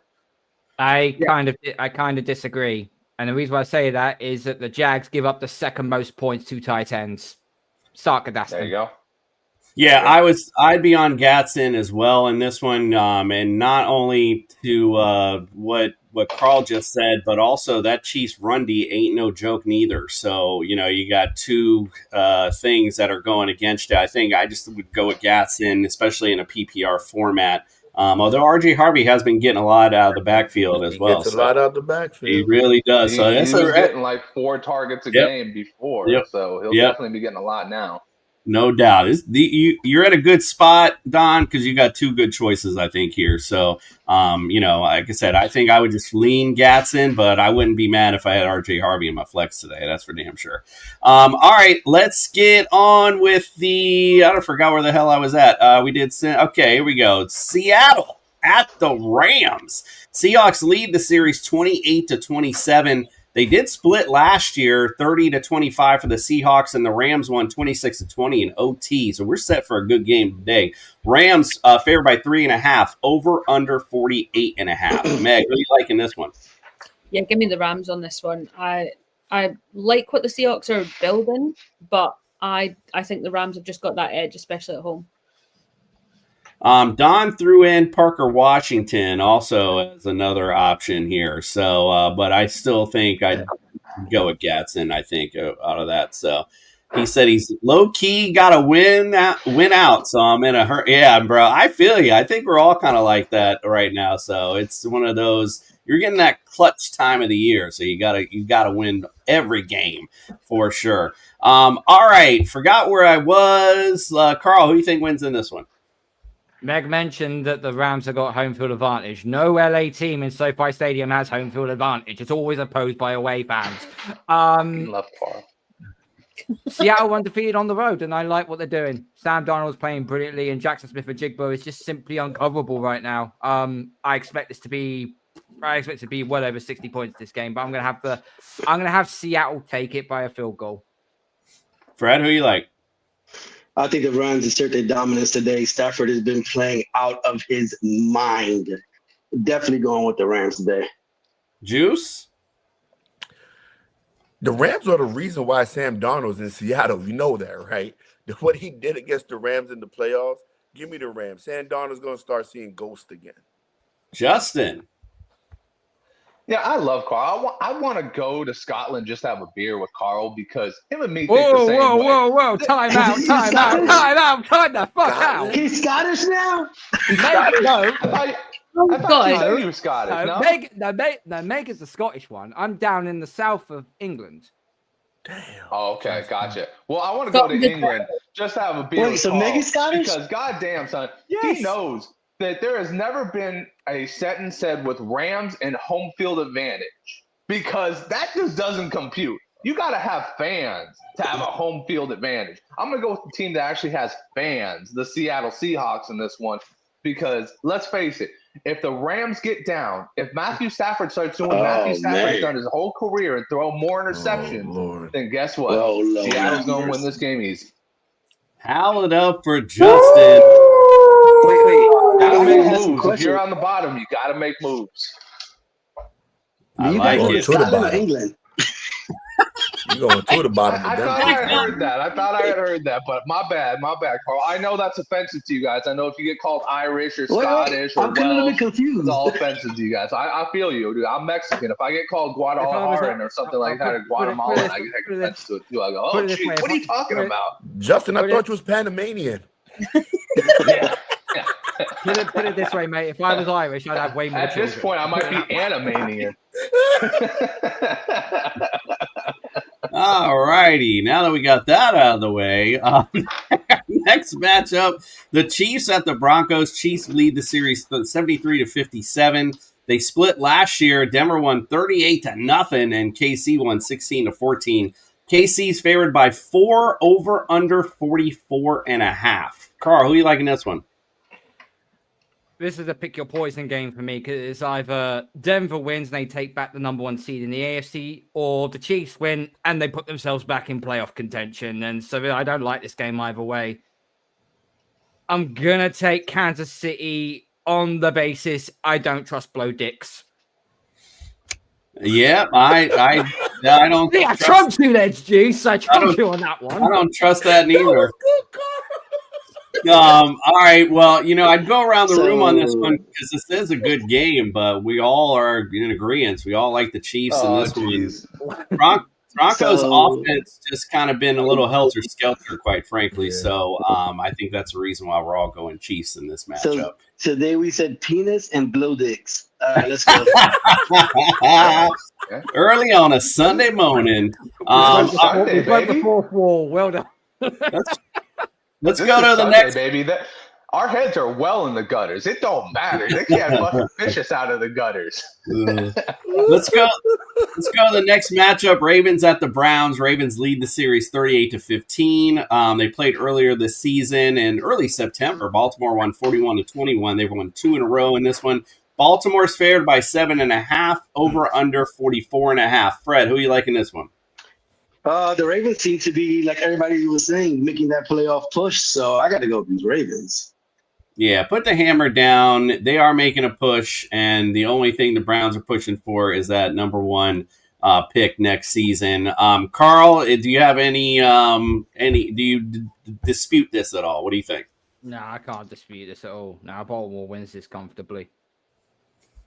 I kind of disagree. And the reason why I say that is that the Jags give up the second most points to tight ends. Sarkadastin. There you go. Yeah, I'd be on Gatson as well in this one, and not only to what Carl just said, but also that Chiefs run D ain't no joke neither. So you got two things that are going against you. I think I just would go with Gatson, especially in a PPR format. Although RJ Harvey has been getting a lot out of the backfield as well. Gets a lot out of the backfield. He really does. He was getting like 4 targets a game before, so he'll definitely be getting a lot now. No doubt. You're at a good spot, Don, because you got two good choices, I think, here. So, like I said, I think I would just lean Gatson, but I wouldn't be mad if I had RJ Harvey in my flex today. That's for damn sure. All right, let's get on with I forgot where the hell I was at. Okay, here we go. Seattle at the Rams. Seahawks lead the series 28-27. They did split last year, 30-25 for the Seahawks, and the Rams won 26-20 in OT. So we're set for a good game today. Rams favored by 3.5, over under 48.5. Meg, what do you like in this one? Yeah, give me the Rams on this one. I like what the Seahawks are building, but I think the Rams have just got that edge, especially at home. Don threw in Parker Washington also as another option here. So, but I still think I'd go with Gatson, I think, out of that. So he said he's low-key got to win out. So I'm in a hurry. Yeah, bro, I feel you. I think we're all kind of like that right now. So it's one of those, you're getting that clutch time of the year. So you gotta win every game for sure. All right. Forgot where I was. Carl, who do you think wins in this one? Meg mentioned that the Rams have got home field advantage. No LA team in SoFi Stadium has home field advantage. It's always opposed by away fans. Love Carl. Seattle undefeated on the road, and I like what they're doing. Sam Darnold's playing brilliantly, and Jackson Smith-Njigba is just simply uncoverable right now. I expect it to be well over 60 points this game, but I'm gonna have Seattle take it by a field goal. Fred, who you like? I think the Rams assert their dominance today. Stafford has been playing out of his mind. Definitely going with the Rams today. Juice? The Rams are the reason why Sam Darnold's in Seattle. You know that, right? What he did against the Rams in the playoffs, give me the Rams. Sam Darnold's going to start seeing ghosts again. Justin. Yeah, I love Carl. I want to go to Scotland just to have a beer with Carl because him and me think the same way. Whoa. Time out. Time the fuck out. He's Scottish now? No. I thought you said he was Scottish, no? Meg is the Scottish one. I'm down in the south of England. Oh, okay, gotcha. Well, I want to go to England just to have a beer with so Carl. Meg is Scottish? Because goddamn, son, he knows that there has never been a sentence said with Rams and home field advantage because that just doesn't compute. You got to have fans to have a home field advantage. I'm going to go with the team that actually has fans, the Seattle Seahawks in this one, because let's face it, if the Rams get down, if Matthew Stafford starts doing what Matthew Stafford's done his whole career and throw more interceptions, then guess what? Seattle's going to win this game easy. Howl it up for Justin. Wait. Gotta make moves. If you're on the bottom, you gotta make moves. I like it. To the bottom. England. You're going to the bottom. I thought I had heard that, but my bad, Carl. I know that's offensive to you guys. I know if you get called Irish or Scottish or I'm kind of a Welsh, bit confused. it's all offensive to you guys. I feel you, dude. I'm Mexican. If I get called Guadalajaran or something like that, or Guatemalan, I get offense to it too. I go, oh, geez, what are you talking about? Justin, I thought you was Panamanian. Put it this way, mate. If I was Irish, I'd have way more. At this point, I might be Animanian. All righty. Now that we got that out of the way, next matchup, the Chiefs at the Broncos. Chiefs lead the series 73-57. They split last year. Denver won 38-0, and KC won 16-14. KC's favored by 4 over under 44.5. Carl, who you liking this one? This is a pick your poison game for me because it's either Denver wins and they take back the #1 seed in the AFC, or the Chiefs win and they put themselves back in playoff contention. And so I don't like this game either way. I'm gonna take Kansas City on the basis I don't trust Blow Dix. Yeah, I don't. Yeah, Trump's too edge, juice. I trust you on that one. I don't trust that neither. All right. Well, I'd go around the room on this one because this is a good game, but we all are in agreement. We all like the Chiefs in this one. Broncos offense just kind of been a little helter-skelter, quite frankly. So I think that's the reason why we're all going Chiefs in this matchup. So today we said penis and blow dicks. All right, let's go. Early on a Sunday morning. We broke the fourth wall. Well done. Let's go to the next, baby. Our heads are well in the gutters. It don't matter. They can't fucking fish us out of the gutters. Let's go to the next matchup. Ravens at the Browns. Ravens lead the series 38-15. They played earlier this season in early September. Baltimore won 41-21. They've won 2 in a row in this one. Baltimore's favored by 7.5. Over under 44.5. Fred, who are you liking this one? The Ravens seem to be, like everybody was saying, making that playoff push. So I got to go with these Ravens. Yeah, put the hammer down. They are making a push, and the only thing the Browns are pushing for is that #1 pick next season. Carl, do you have any? Do you dispute this at all? What do you think? No, I can't dispute this at all. No, Baltimore wins this comfortably.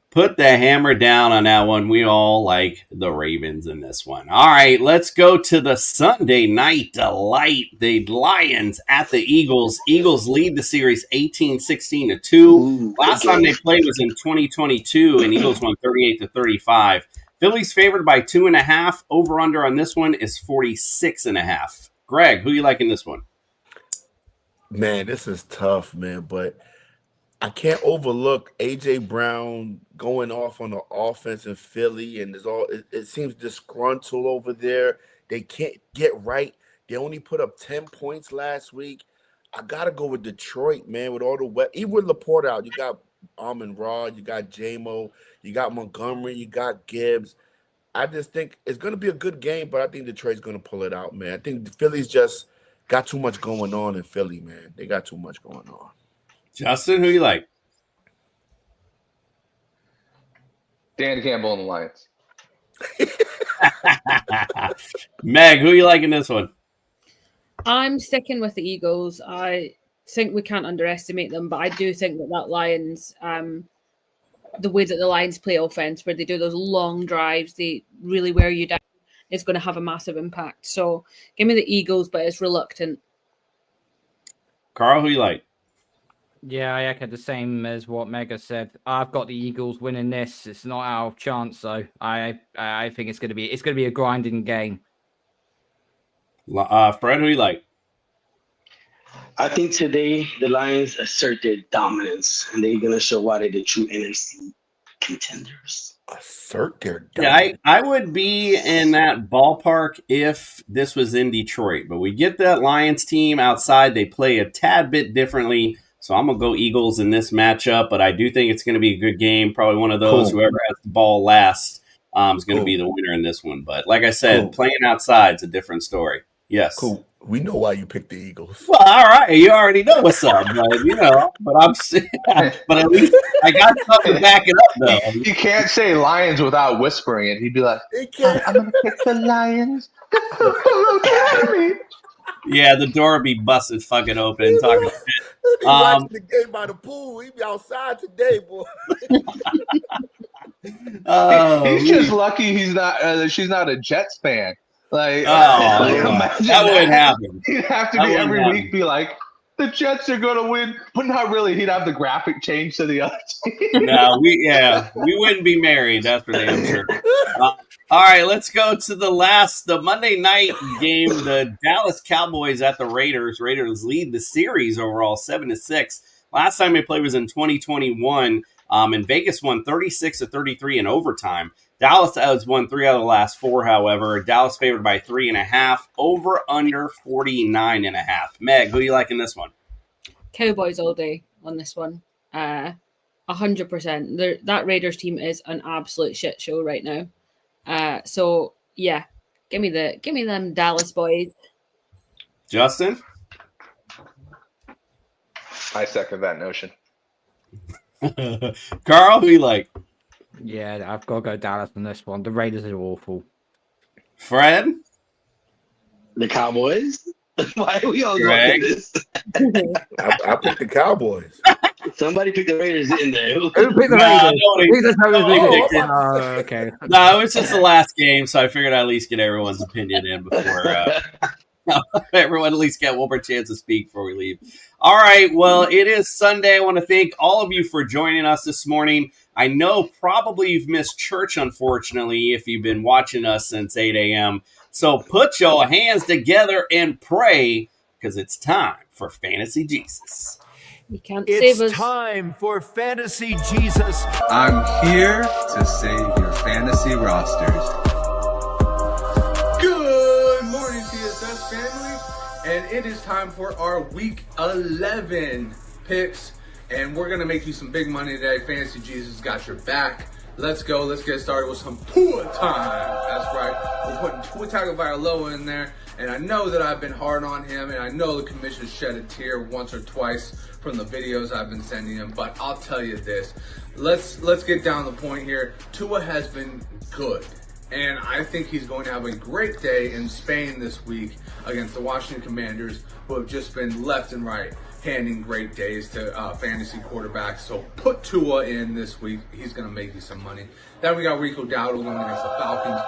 Put the hammer down on that one. We all like the Ravens in this one. All right, let's go to the Sunday night delight. The Lions at the Eagles. Eagles lead the series 18-16-2. Last time they played was in 2022, and Eagles won 38-35. Philly's favored by 2.5. Over-under on this one is 46.5. Greg, who you like in this one? Man, this is tough, man, but I can't overlook A.J. Brown going off on the offense in Philly, and it seems disgruntled over there. They can't get right. They only put up 10 points last week. I got to go with Detroit, man, with all the even with Laporte out. You got Amon-Ra, you got J-Mo, you got Montgomery, you got Gibbs. I just think it's going to be a good game, but I think Detroit's going to pull it out, man. I think the Philly's just got too much going on in Philly, man. They got too much going on. Justin, who you like? Dan Campbell and the Lions. Meg, who you like in this one? I'm sticking with the Eagles. I think we can't underestimate them, but I do think that Lions the way that the Lions play offense, where they do those long drives, they really wear you down, is going to have a massive impact. So give me the Eagles, but it's reluctant. Carl, who you like? Yeah, I echo the same as what Mega said. I've got the Eagles winning this. It's not our chance, though. I think it's going to be a grinding game. Fred, who you like? I think today the Lions assert their dominance, and they're going to show why they're the true NFC contenders. Assert their Yeah, I would be in that ballpark if this was in Detroit. But we get that Lions team outside. They play a tad bit differently. So I'm going to go Eagles in this matchup. But I do think it's going to be a good game. Probably one of those, whoever has the ball last is going to be the winner in this one. But like I said, playing outside is a different story. Yes. Cool. We know why you picked the Eagles. Well, all right. You already know what's up, but but at least I got something to back it up, though. You can't say Lions without whispering it. He'd be like, I'm going to pick the Lions. Yeah, the door would be busted fucking open. Talking shit. He watching the game by the pool. He be outside today, boy. He's just lucky she's not a Jets fan. Like, that wouldn't happen. He'd have to be every week be like, the Jets are going to win, but not really. He'd have the graphic change to the other team. No, we wouldn't be married. That's for damn sure. All right, let's go to the Monday night game. The Dallas Cowboys at the Raiders. Raiders lead the series overall 7-6. Last time they played was in 2021, and Vegas won 36-33 in overtime. Dallas has won 3 out of the last 4, however. Dallas favored by 3.5, over under 49.5. Meg, who you like in this one? Cowboys all day on this one. 100%. That Raiders team is an absolute shit show right now. So yeah, give me them Dallas boys. Justin? I second that notion. Carl, who you like? Yeah, I've got to go Dallas on this one. The Raiders are awful. Fred? The Cowboys? Why are we all Greg? doing this? I picked the Cowboys. Somebody picked the Raiders in there. Who picked the Raiders? Okay. No, it was just the last game, so I figured I'd at least get everyone's opinion in before everyone at least get one more chance to speak before we leave. All right, well, it is Sunday. I want to thank all of you for joining us this morning. I know probably you've missed church, unfortunately, if you've been watching us since 8 a.m. So put your hands together and pray, because it's time for Fantasy Jesus. You can't save us. It's time for Fantasy Jesus. I'm here to save your fantasy rosters. Good morning, TSS family. And it is time for our Week 11 picks. And we're going to make you some big money today. Fantasy Jesus got your back. Let's go. Let's get started with some Tua time. That's right. We're putting Tua Tagovailoa in there. And I know that I've been hard on him. And I know the commission shed a tear once or twice from the videos I've been sending him. But I'll tell you this. Let's get down to the point here. Tua has been good. And I think he's going to have a great day in Spain this week against the Washington Commanders, who have just been left and right handing great days to fantasy quarterbacks. So put Tua in this week. He's going to make you some money. Then we got Rico Dowdle going against the Falcons.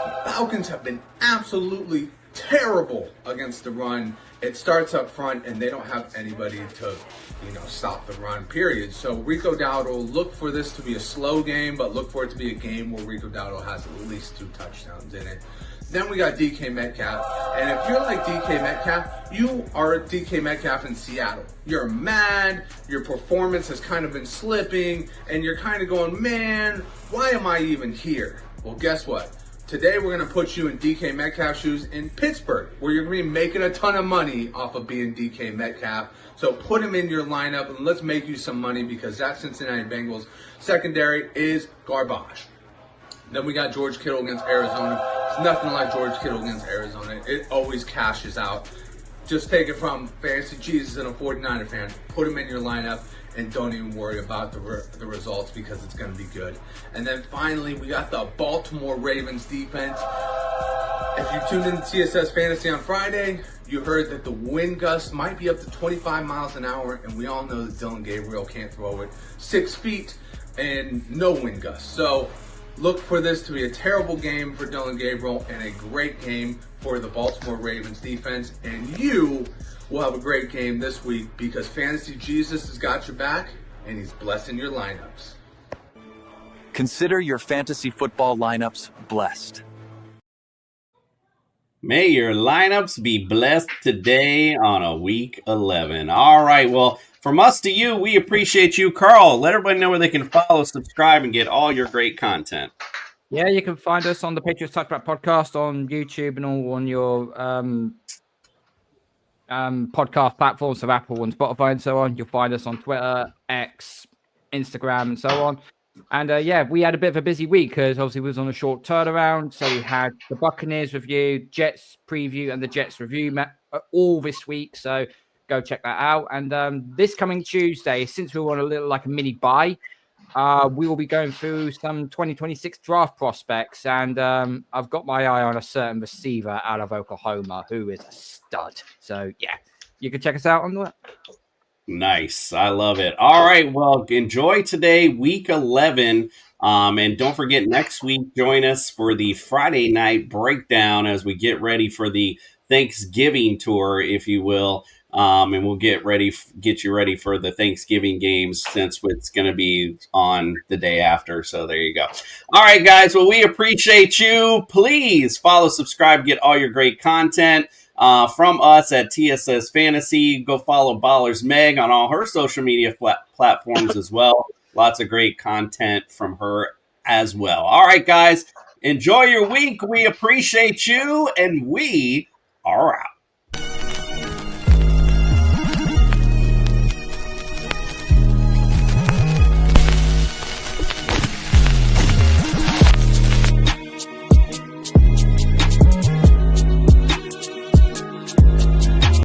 The Falcons have been absolutely terrible against the run. It starts up front, and they don't have anybody to, stop the run, period. So Rico Dowdle, look for this to be a slow game, but look for it to be a game where Rico Dowdle has at least 2 touchdowns in it. Then we got DK Metcalf. And if you're like DK Metcalf, you are DK Metcalf in Seattle. You're mad, your performance has kind of been slipping, and you're kind of going, man, why am I even here? Well, guess what? Today we're going to put you in DK Metcalf shoes in Pittsburgh, where you're going to be making a ton of money off of being DK Metcalf. So put him in your lineup and let's make you some money, because that Cincinnati Bengals secondary is garbage. Then we got George Kittle against Arizona. It's nothing like George Kittle against Arizona. It always cashes out. Just take it from Fantasy Jesus and a 49er fan. Put him in your lineup and don't even worry about the results, because it's going to be good. And then finally, we got the Baltimore Ravens defense. If you tuned in to TSS Fantasy on Friday, you heard that the wind gust might be up to 25 miles an hour, and we all know that Dylan Gabriel can't throw it 6 feet. and no wind gusts. So look for this to be a terrible game for Dillon Gabriel and a great game for the Baltimore Ravens defense. And you will have a great game this week because Fantasy Jesus has got your back and he's blessing your lineups. Consider your fantasy football lineups blessed. May your lineups be blessed today on a week 11. All right, well, from us to you, we appreciate you. Carl, let everybody know where they can follow, subscribe, and get all your great content. Yeah, you can find us on the Patriots Talk About podcast on YouTube and all on your podcast platforms, so Apple and Spotify and so on. You'll find us on Twitter, X, Instagram, and so on. And yeah, we had a bit of a busy week because obviously we was on a short turnaround. So we had the Buccaneers review, Jets preview, and the Jets review all this week. So go check that out. And this coming Tuesday, since we want a little like a mini bye, we will be going through some 2026 draft prospects. And I've got my eye on a certain receiver out of Oklahoma who is a stud. So yeah, you can check us out on that. Nice. I love it. All right. Well, enjoy today, week 11. And don't forget, next week, join us for the Friday night breakdown as we get ready for the Thanksgiving tour, if you will. And we'll get you ready for the Thanksgiving games since it's going to be on the day after. So there you go. All right, guys. Well, we appreciate you. Please follow, subscribe, get all your great content. From us at TSS Fantasy. Go follow Ballers Meg on all her social media platforms as well. Lots of great content from her as well. All right, guys, enjoy your week. We appreciate you, and we are out.